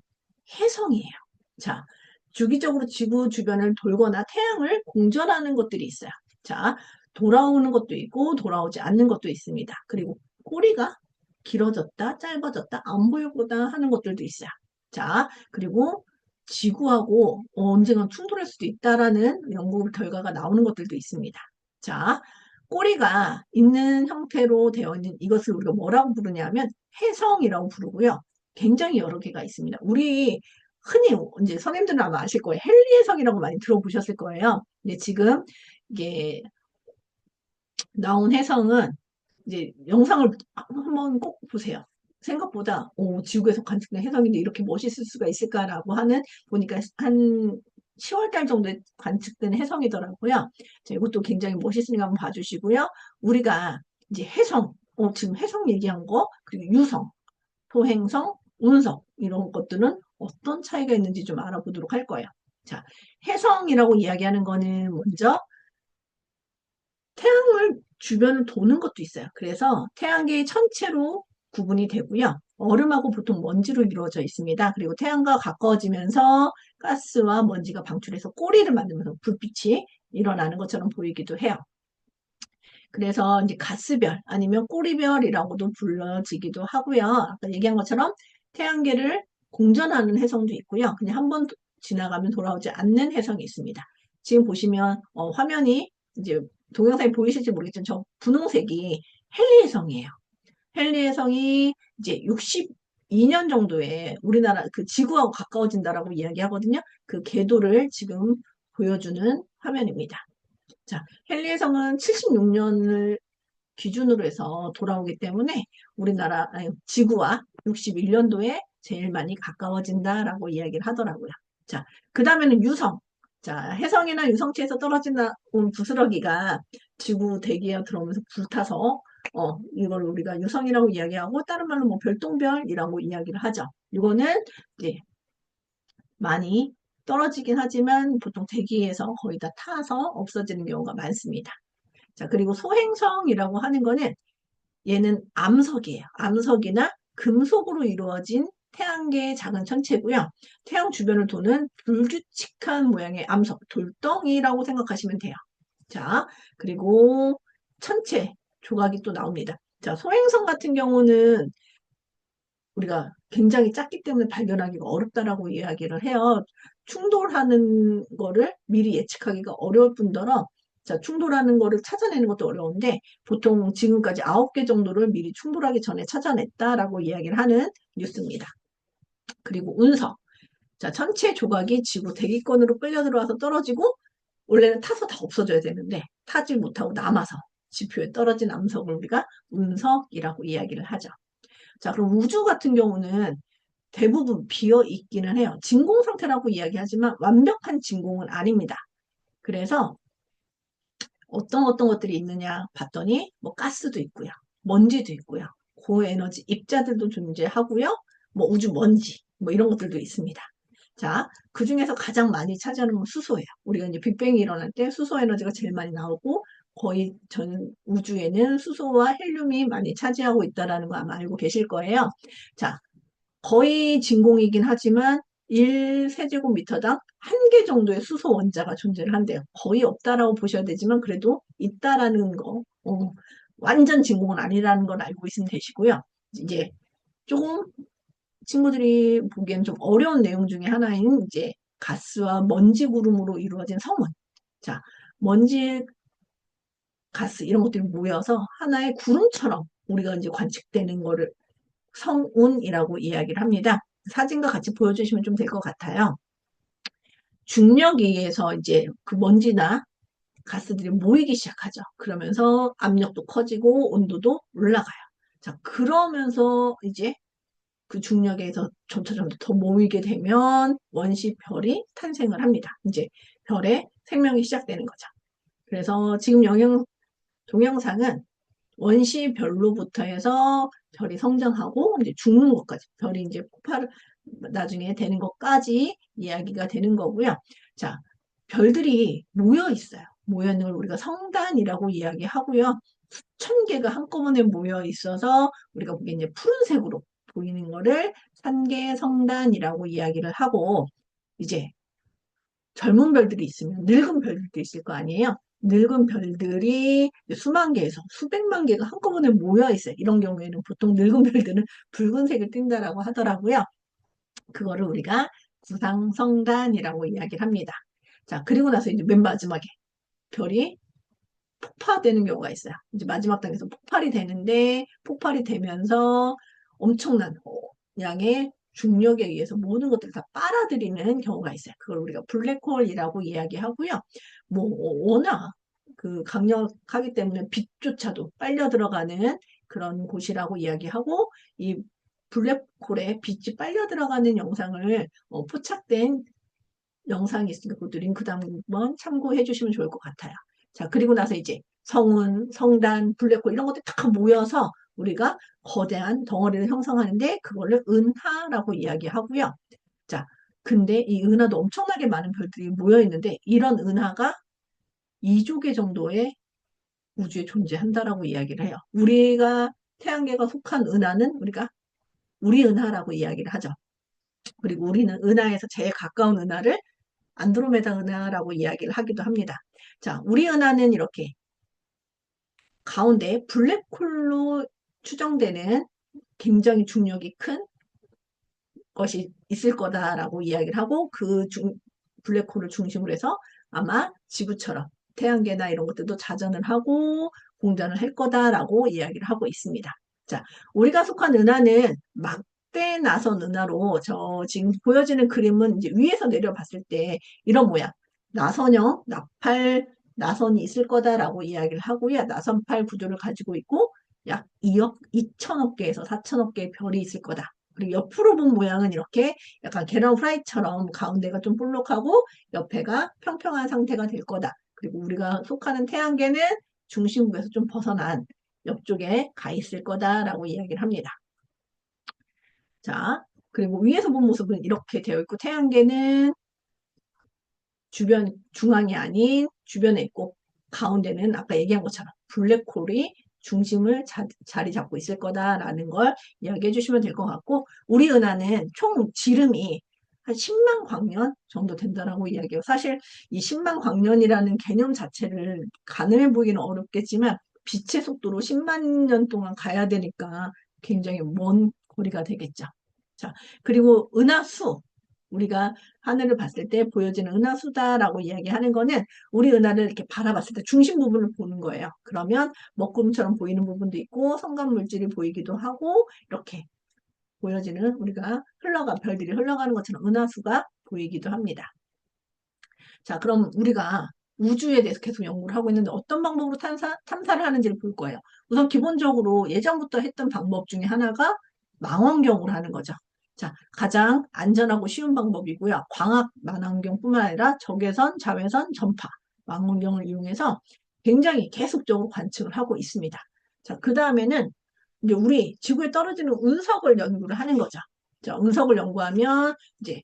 혜성이에요. 자, 주기적으로 지구 주변을 돌거나 태양을 공전하는 것들이 있어요. 자, 돌아오는 것도 있고 돌아오지 않는 것도 있습니다. 그리고 꼬리가 길어졌다, 짧아졌다, 안 보이고다 하는 것들도 있어요. 자, 그리고 지구하고 언젠가 충돌할 수도 있다라는 연구 결과가 나오는 것들도 있습니다. 자, 꼬리가 있는 형태로 되어 있는 이것을 우리가 뭐라고 부르냐면 혜성이라고 부르고요. 굉장히 여러 개가 있습니다. 우리 흔히 이제 선생님들은 아마 아실 거예요. 헨리 혜성이라고 많이 들어보셨을 거예요. 근데 지금 이게 나온 혜성은 이제 영상을 한번 꼭 보세요. 생각보다 지구에서 관측된 혜성인데 이렇게 멋있을 수가 있을까라고 하는 보니까 한 10월 달 정도에 관측된 혜성이더라고요. 자, 이것도 굉장히 멋있으니까 한번 봐주시고요. 우리가 이제 혜성, 지금 혜성 얘기한 거, 그리고 유성, 토행성, 운성 이런 것들은 어떤 차이가 있는지 좀 알아보도록 할 거예요. 자, 혜성이라고 이야기하는 거는 먼저 태양을 주변을 도는 것도 있어요. 그래서 태양계의 천체로 구분이 되고요. 얼음하고 보통 먼지로 이루어져 있습니다. 그리고 태양과 가까워지면서 가스와 먼지가 방출해서 꼬리를 만들면서 불빛이 일어나는 것처럼 보이기도 해요. 그래서 이제 가스별 아니면 꼬리별이라고도 불러지기도 하고요. 아까 얘기한 것처럼 태양계를 공전하는 혜성도 있고요. 그냥 한번 지나가면 돌아오지 않는 혜성이 있습니다. 지금 보시면 화면이 이제 동영상이 보이실지 모르겠지만 저 분홍색이 헨리 혜성이에요. 헨리 혜성이 이제 62년 정도에 우리나라 그 지구하고 가까워진다라고 이야기하거든요. 그 궤도를 지금 보여주는 화면입니다. 자, 헨리의 성은 76년을 기준으로 해서 돌아오기 때문에 우리나라, 아니, 지구와 61년도에 제일 많이 가까워진다라고 이야기를 하더라고요. 자, 그 다음에는 유성. 자, 혜성이나 유성체에서 떨어진 온 부스러기가 지구 대기에 들어오면서 불타서 이걸 우리가 유성이라고 이야기하고 다른 말로 뭐 별똥별이라고 이야기를 하죠. 이거는 이제 많이 떨어지긴 하지만 보통 대기에서 거의 다 타서 없어지는 경우가 많습니다. 자, 그리고 소행성이라고 하는 거는 얘는 암석이에요. 암석이나 금속으로 이루어진 태양계의 작은 천체고요. 태양 주변을 도는 불규칙한 모양의 암석, 돌덩이라고 생각하시면 돼요. 자, 그리고 천체 조각이 또 나옵니다. 자, 소행성 같은 경우는 우리가 굉장히 작기 때문에 발견하기가 어렵다라고 이야기를 해요. 충돌하는 거를 미리 예측하기가 어려울 뿐더러 자, 충돌하는 거를 찾아내는 것도 어려운데 보통 지금까지 9개 정도를 미리 충돌하기 전에 찾아냈다라고 이야기를 하는 뉴스입니다. 그리고 운석. 자, 천체 조각이 지구 대기권으로 끌려 들어와서 떨어지고 원래는 타서 다 없어져야 되는데 타지 못하고 남아서 지표에 떨어진 암석을 우리가 운석이라고 이야기를 하죠. 자, 그럼 우주 같은 경우는 대부분 비어 있기는 해요. 진공 상태라고 이야기하지만 완벽한 진공은 아닙니다. 그래서 어떤 것들이 있느냐 봤더니 뭐 가스도 있고요. 먼지도 있고요. 고에너지 입자들도 존재하고요. 뭐 우주 먼지 뭐 이런 것들도 있습니다. 자, 그 중에서 가장 많이 차지하는 건 수소예요. 우리가 이제 빅뱅이 일어날 때 수소 에너지가 제일 많이 나오고 거의 전 우주에는 수소와 헬륨이 많이 차지하고 있다라는 거 아마 알고 계실 거예요. 자, 거의 진공이긴 하지만 1세제곱미터당 한 개 정도의 수소 원자가 존재를 한대요. 거의 없다라고 보셔야 되지만 그래도 있다라는 거, 완전 진공은 아니라는 걸 알고 있으면 되시고요. 이제 조금 친구들이 보기엔 좀 어려운 내용 중에 하나인 이제 가스와 먼지 구름으로 이루어진 성운. 자, 먼지, 가스 이런 것들이 모여서 하나의 구름처럼 우리가 이제 관측되는 거를 성운이라고 이야기를 합니다. 사진과 같이 보여주시면 좀 될 것 같아요. 중력에 의해서 이제 그 먼지나 가스들이 모이기 시작하죠. 그러면서 압력도 커지고 온도도 올라가요. 자, 그러면서 이제 그 중력에서 점차 더 모이게 되면 원시별이 탄생을 합니다. 이제 별의 생명이 시작되는 거죠. 그래서 지금 동영상은 원시별로부터 해서 별이 성장하고 이제 죽는 것까지 별이 이제 폭발 나중에 되는 것까지 이야기가 되는 거고요. 자, 별들이 모여 있어요. 모여 있는 걸 우리가 성단이라고 이야기하고요. 수천 개가 한꺼번에 모여 있어서 우리가 보기엔 이제 푸른색으로 보이는 거를 산계 성단이라고 이야기를 하고 이제 젊은 별들이 있으면 늙은 별들도 있을 거 아니에요. 늙은 별들이 수만 개에서 수백만 개가 한꺼번에 모여 있어요. 이런 경우에는 보통 늙은 별들은 붉은색을 띈다라고 하더라고요. 그거를 우리가 구상성단이라고 이야기를 합니다. 자, 그리고 나서 이제 맨 마지막에 별이 폭파되는 경우가 있어요. 이제 마지막 단계에서 폭발이 되는데 폭발이 되면서 엄청난 양의 중력에 의해서 모든 것들을 다 빨아들이는 경우가 있어요. 그걸 우리가 블랙홀이라고 이야기하고요. 뭐 워낙 그 강력하기 때문에 빛조차도 빨려 들어가는 그런 곳이라고 이야기하고 이 블랙홀에 빛이 빨려 들어가는 영상을 포착된 영상이 있으니까 그것도 링크도 한번 참고해 주시면 좋을 것 같아요. 자, 그리고 나서 이제 성운, 성단, 블랙홀 이런 것들이 다 모여서 우리가 거대한 덩어리를 형성하는데 그거를 은하라고 이야기하고요. 자, 근데 이 은하도 엄청나게 많은 별들이 모여 있는데 이런 은하가 2조 개 정도의 우주에 존재한다라고 이야기를 해요. 우리가 태양계가 속한 은하는 우리가 우리 은하라고 이야기를 하죠. 그리고 우리는 은하에서 제일 가까운 은하를 안드로메다 은하라고 이야기를 하기도 합니다. 자, 우리 은하는 이렇게 가운데 블랙홀로 추정되는 굉장히 중력이 큰 것이 있을 거다라고 이야기를 하고 블랙홀을 중심으로 해서 아마 지구처럼 태양계나 이런 것들도 자전을 하고 공전을 할 거다라고 이야기를 하고 있습니다. 자, 우리가 속한 은하는 막대 나선 은하로 저 지금 보여지는 그림은 이제 위에서 내려봤을 때 이런 모양. 나선형, 나팔, 나선이 있을 거다라고 이야기를 하고요. 나선팔 구조를 가지고 있고 약 2억 2천억 개에서 4천억 개의 별이 있을 거다. 그리고 옆으로 본 모양은 이렇게 약간 계란 후라이처럼 가운데가 좀 볼록하고 옆에가 평평한 상태가 될 거다. 그리고 우리가 속하는 태양계는 중심부에서 좀 벗어난 옆쪽에 가 있을 거다라고 이야기를 합니다. 자, 그리고 위에서 본 모습은 이렇게 되어 있고 태양계는 주변 중앙이 아닌 주변에 있고 가운데는 아까 얘기한 것처럼 블랙홀이 중심을 자리 잡고 있을 거다라는 걸 이야기해 주시면 될 것 같고 우리 은하는 총 지름이 한 10만 광년 정도 된다라고 이야기해요. 사실 이 10만 광년이라는 개념 자체를 가늠해 보기는 어렵겠지만 빛의 속도로 10만 년 동안 가야 되니까 굉장히 먼 거리가 되겠죠. 자, 그리고 은하수 우리가 하늘을 봤을 때 보여지는 은하수다라고 이야기하는 거는 우리 은하를 이렇게 바라봤을 때 중심 부분을 보는 거예요. 그러면 먹구름처럼 보이는 부분도 있고 성간 물질이 보이기도 하고 이렇게 보여지는 우리가 별들이 흘러가는 것처럼 은하수가 보이기도 합니다. 자, 그럼 우리가 우주에 대해서 계속 연구를 하고 있는데 어떤 방법으로 탐사를 하는지를 볼 거예요. 우선 기본적으로 예전부터 했던 방법 중에 하나가 망원경으로 하는 거죠. 자, 가장 안전하고 쉬운 방법이고요. 광학 망원경뿐만 아니라 적외선, 자외선, 전파 망원경을 이용해서 굉장히 계속적으로 관측을 하고 있습니다. 자, 그 다음에는 이제 우리 지구에 떨어지는 운석을 연구를 하는 거죠. 자, 운석을 연구하면 이제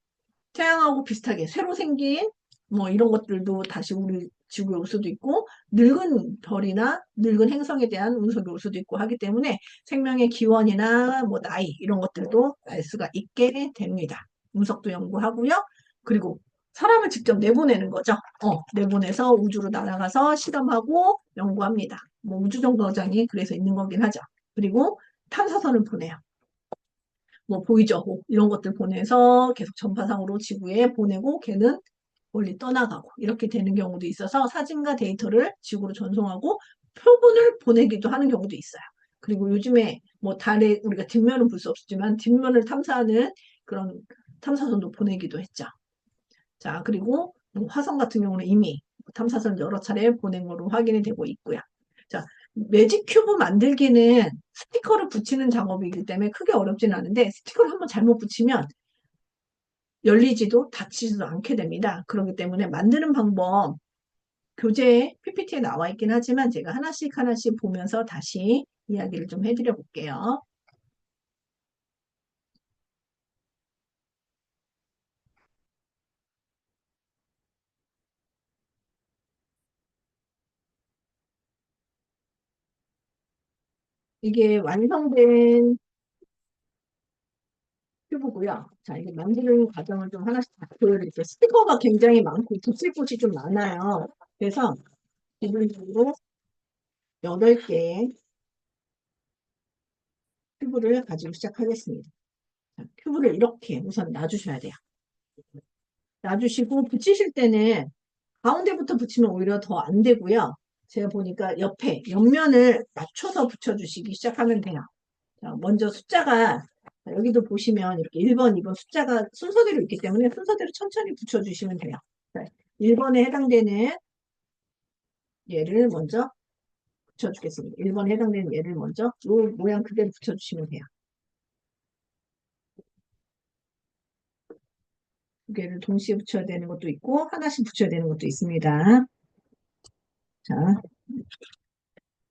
태양하고 비슷하게 새로 생긴 뭐 이런 것들도 다시 우리 지구에 올 수도 있고 늙은 별이나 늙은 행성에 대한 운석이 올 수도 있고 하기 때문에 생명의 기원이나 뭐 나이 이런 것들도 알 수가 있게 됩니다. 운석도 연구하고요. 그리고 사람을 직접 내보내는 거죠. 내보내서 우주로 날아가서 실험하고 연구합니다. 뭐 우주정거장이 그래서 있는 거긴 하죠. 그리고 탐사선을 보내요. 뭐 보이저 이런 것들 보내서 계속 전파상으로 지구에 보내고 걔는 멀리 떠나가고 이렇게 되는 경우도 있어서 사진과 데이터를 지구로 전송하고 표본을 보내기도 하는 경우도 있어요. 그리고 요즘에 뭐 달에 우리가 뒷면은 볼 수 없지만 뒷면을 탐사하는 그런 탐사선도 보내기도 했죠. 자, 그리고 뭐 화성 같은 경우는 이미 탐사선 여러 차례 보낸 거로 확인이 되고 있고요. 자, 매직 큐브 만들기는 스티커를 붙이는 작업이기 때문에 크게 어렵지는 않은데 스티커를 한번 잘못 붙이면 열리지도 닫히지도 않게 됩니다. 그렇기 때문에 만드는 방법 교재 PPT에 나와 있긴 하지만 제가 하나씩 하나씩 보면서 다시 이야기를 좀 해드려 볼게요. 이게 완성된 큐브고요. 자, 이게 만드는 과정을 좀 하나씩 다 보여드릴게요. 스티커가 굉장히 많고 붙일 곳이 좀 많아요. 그래서 기본적으로 8개의 큐브를 가지고 시작하겠습니다. 자, 큐브를 이렇게 우선 놔주셔야 돼요. 놔주시고 붙이실 때는 가운데부터 붙이면 오히려 더 안 되고요. 제가 보니까 옆면을 맞춰서 붙여주시기 시작하면 돼요. 자, 먼저 숫자가 여기도 보시면 이렇게 1번, 2번 숫자가 순서대로 있기 때문에 순서대로 천천히 붙여주시면 돼요. 자, 1번에 해당되는 얘를 먼저 붙여주겠습니다. 1번에 해당되는 얘를 먼저 이 모양 그대로 붙여주시면 돼요. 두 개를 동시에 붙여야 되는 것도 있고 하나씩 붙여야 되는 것도 있습니다. 자,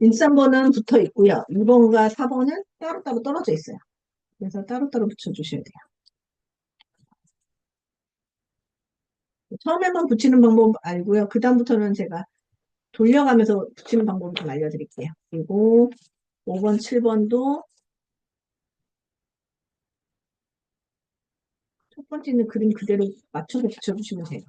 1, 3번은 붙어 있고요. 2번과 4번은 따로따로 떨어져 있어요. 그래서 따로따로 붙여주셔야 돼요. 처음에만 붙이는 방법 알고요. 그 다음부터는 제가 돌려가면서 붙이는 방법을 좀 알려드릴게요. 그리고 5번, 7번도 첫 번째는 그림 그대로 맞춰서 붙여주시면 돼요.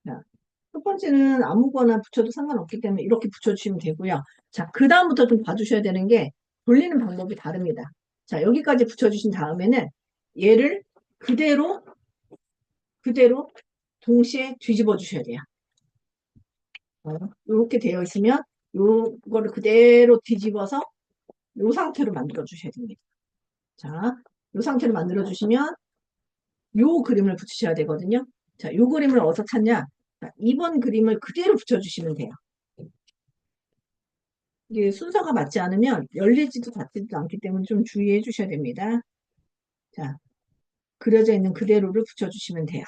자, 첫 번째는 아무거나 붙여도 상관없기 때문에 이렇게 붙여주시면 되고요. 자, 그 다음부터 좀 봐주셔야 되는 게 돌리는 방법이 다릅니다. 자, 여기까지 붙여주신 다음에는 얘를 그대로 동시에 뒤집어 주셔야 돼요. 이렇게 되어 있으면 요거를 그대로 뒤집어서 요 상태로 만들어 주셔야 됩니다. 자, 요 상태로 만들어 주시면 요 그림을 붙이셔야 되거든요. 자, 요 그림을 어디서 찾냐? 자, 2번 그림을 그대로 붙여주시면 돼요. 이게 순서가 맞지 않으면 열리지도 닫히지도 않기 때문에 좀 주의해 주셔야 됩니다. 자, 그려져 있는 그대로를 붙여주시면 돼요.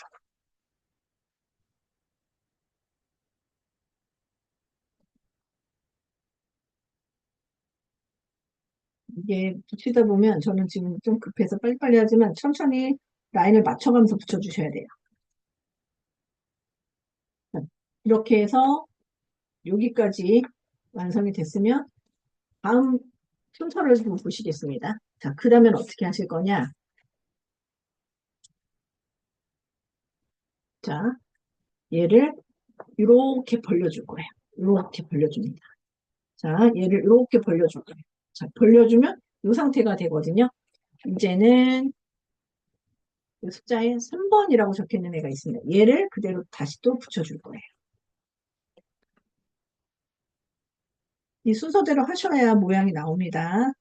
이게 붙이다 보면 저는 지금 좀 급해서 빨리빨리 하지만 천천히 라인을 맞춰가면서 붙여주셔야 돼요. 자, 이렇게 해서 여기까지 완성이 됐으면 다음 순서를 좀 보시겠습니다. 자, 그 다음엔 어떻게 하실 거냐? 자, 얘를 이렇게 벌려줄 거예요. 이렇게 벌려줍니다. 자, 얘를 이렇게 벌려줄 거예요. 자, 벌려주면 이 상태가 되거든요. 이제는 이 숫자에 3번이라고 적혀 있는 애가 있습니다. 얘를 그대로 다시 또 붙여줄 거예요. 이 순서대로 하셔야 모양이 나옵니다.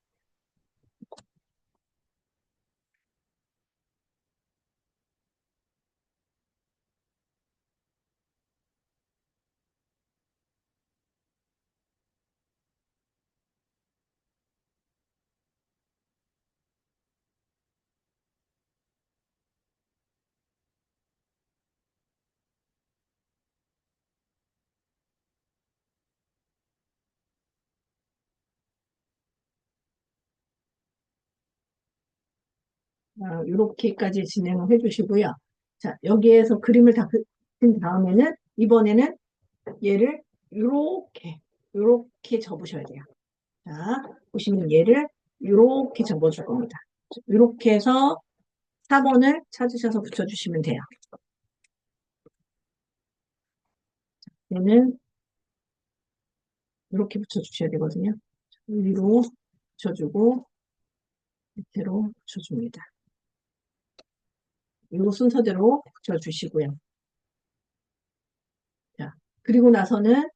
이렇게까지 진행을 해주시고요. 자, 여기에서 그림을 다 그린 다음에는 이번에는 얘를 이렇게 접으셔야 돼요. 자, 보시면 얘를 이렇게 접어줄 겁니다. 이렇게 해서 4번을 찾으셔서 붙여주시면 돼요. 얘는 이렇게 붙여주셔야 되거든요. 위로 붙여주고 밑으로 붙여줍니다. 이 순서대로 붙여주시고요. 자, 그리고 나서는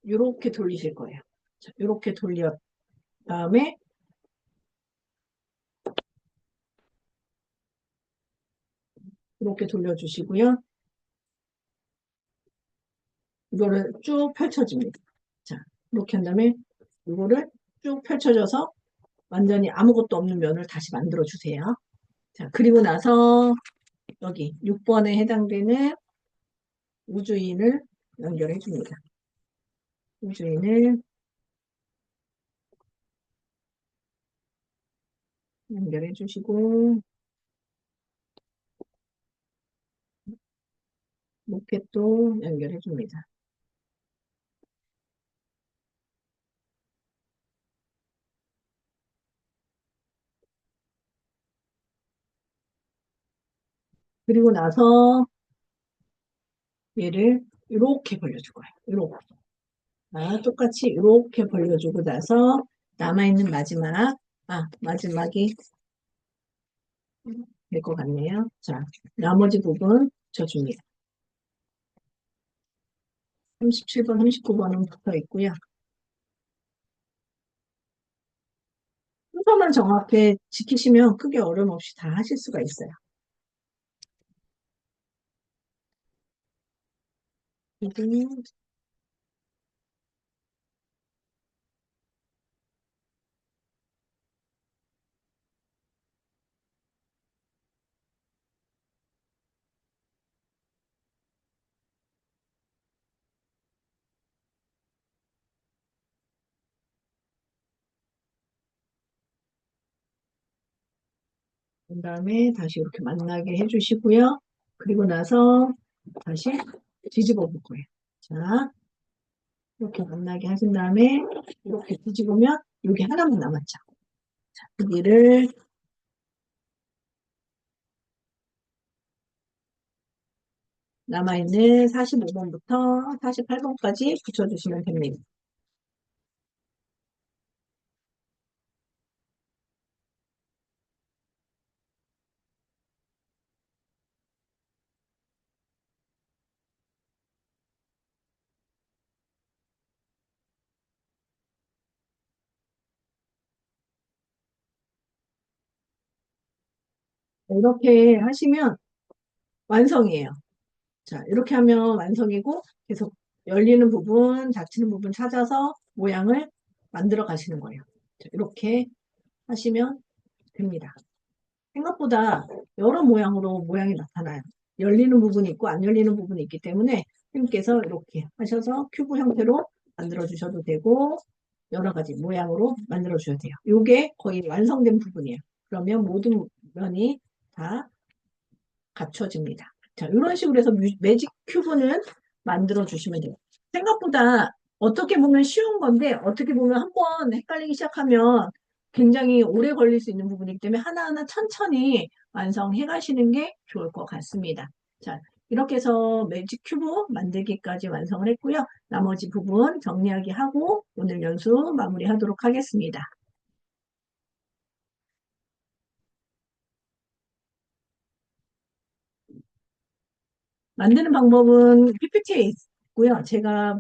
이렇게 돌리실 거예요. 자, 이렇게 돌려 다음에 이렇게 돌려주시고요. 이거를 쭉 펼쳐줍니다. 자, 이렇게 한 다음에 이거를 쭉 펼쳐져서 완전히 아무것도 없는 면을 다시 만들어 주세요. 자, 그리고 나서 여기 6번에 해당되는 우주인을 연결해 줍니다. 우주인을 연결해 주시고 로켓도 연결해 줍니다. 그리고 나서 얘를 이렇게 벌려줄 거예요. 이렇게. 똑같이 이렇게 벌려주고 나서 남아있는 마지막이 될 것 같네요. 자, 나머지 부분 붙여줍니다. 37번, 39번은 붙어 있고요. 순서만 정확히 지키시면 크게 어려움 없이 다 하실 수가 있어요. 그리고 그다음에 다시 이렇게 만나게 해주시고요. 그리고 나서 다시 뒤집어 볼 거예요. 자, 이렇게 만나게 하신 다음에 이렇게 뒤집으면 여기 하나만 남았죠. 자, 여기를 남아있는 45번부터 48번까지 붙여주시면 됩니다. 이렇게 하시면 완성이에요. 자, 이렇게 하면 완성이고 계속 열리는 부분, 닫히는 부분 찾아서 모양을 만들어 가시는 거예요. 자, 이렇게 하시면 됩니다. 생각보다 여러 모양으로 모양이 나타나요. 열리는 부분이 있고 안 열리는 부분이 있기 때문에 선생님께서 이렇게 하셔서 큐브 형태로 만들어 주셔도 되고 여러 가지 모양으로 만들어 주셔도 돼요. 이게 거의 완성된 부분이에요. 그러면 모든 면이 다 갖춰집니다. 자, 이런 식으로 해서 매직 큐브는 만들어 주시면 돼요. 생각보다 어떻게 보면 쉬운 건데 어떻게 보면 한번 헷갈리기 시작하면 굉장히 오래 걸릴 수 있는 부분이기 때문에 하나하나 천천히 완성해 가시는 게 좋을 것 같습니다. 자, 이렇게 해서 매직 큐브 만들기까지 완성을 했고요. 나머지 부분 정리하기 하고 오늘 연수 마무리하도록 하겠습니다. 만드는 방법은 PPT에 있고요. 제가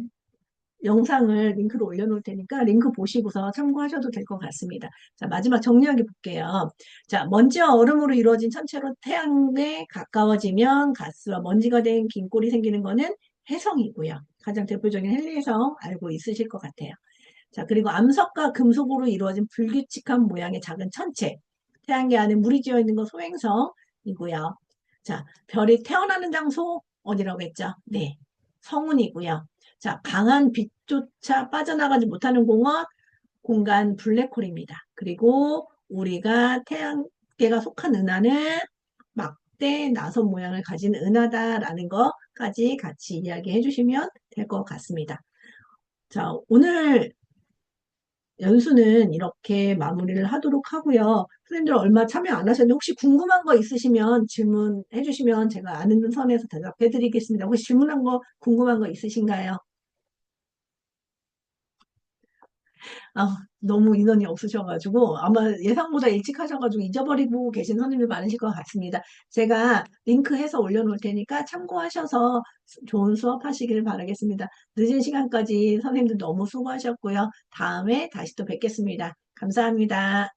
영상을 링크로 올려놓을 테니까 링크 보시고서 참고하셔도 될 것 같습니다. 자, 마지막 정리하게 볼게요. 자, 먼지와 얼음으로 이루어진 천체로 태양에 가까워지면 가스와 먼지가 된 긴 골이 생기는 거는 해성이고요. 가장 대표적인 헨리해성 알고 있으실 것 같아요. 자, 그리고 암석과 금속으로 이루어진 불규칙한 모양의 작은 천체. 태양계 안에 물이 지어 있는 건 소행성이고요. 자, 별이 태어나는 장소 어디라고 했죠? 네, 성운이고요. 자, 강한 빛조차 빠져나가지 못하는 공간 블랙홀입니다. 그리고 우리가 태양계가 속한 은하는 막대 나선 모양을 가진 은하다라는 거까지 같이 이야기해 주시면 될 것 같습니다. 자, 오늘 연수는 이렇게 마무리를 하도록 하고요. 선생님들 얼마 참여 안 하셨는데 혹시 궁금한 거 있으시면 질문해 주시면 제가 아는 선에서 대답해 드리겠습니다. 혹시 질문한 거 궁금한 거 있으신가요? 아, 너무 인원이 없으셔가지고 아마 예상보다 일찍 하셔가지고 잊어버리고 계신 선생님들 많으실 것 같습니다. 제가 링크해서 올려놓을 테니까 참고하셔서 좋은 수업 하시길 바라겠습니다. 늦은 시간까지 선생님들 너무 수고하셨고요. 다음에 다시 또 뵙겠습니다. 감사합니다.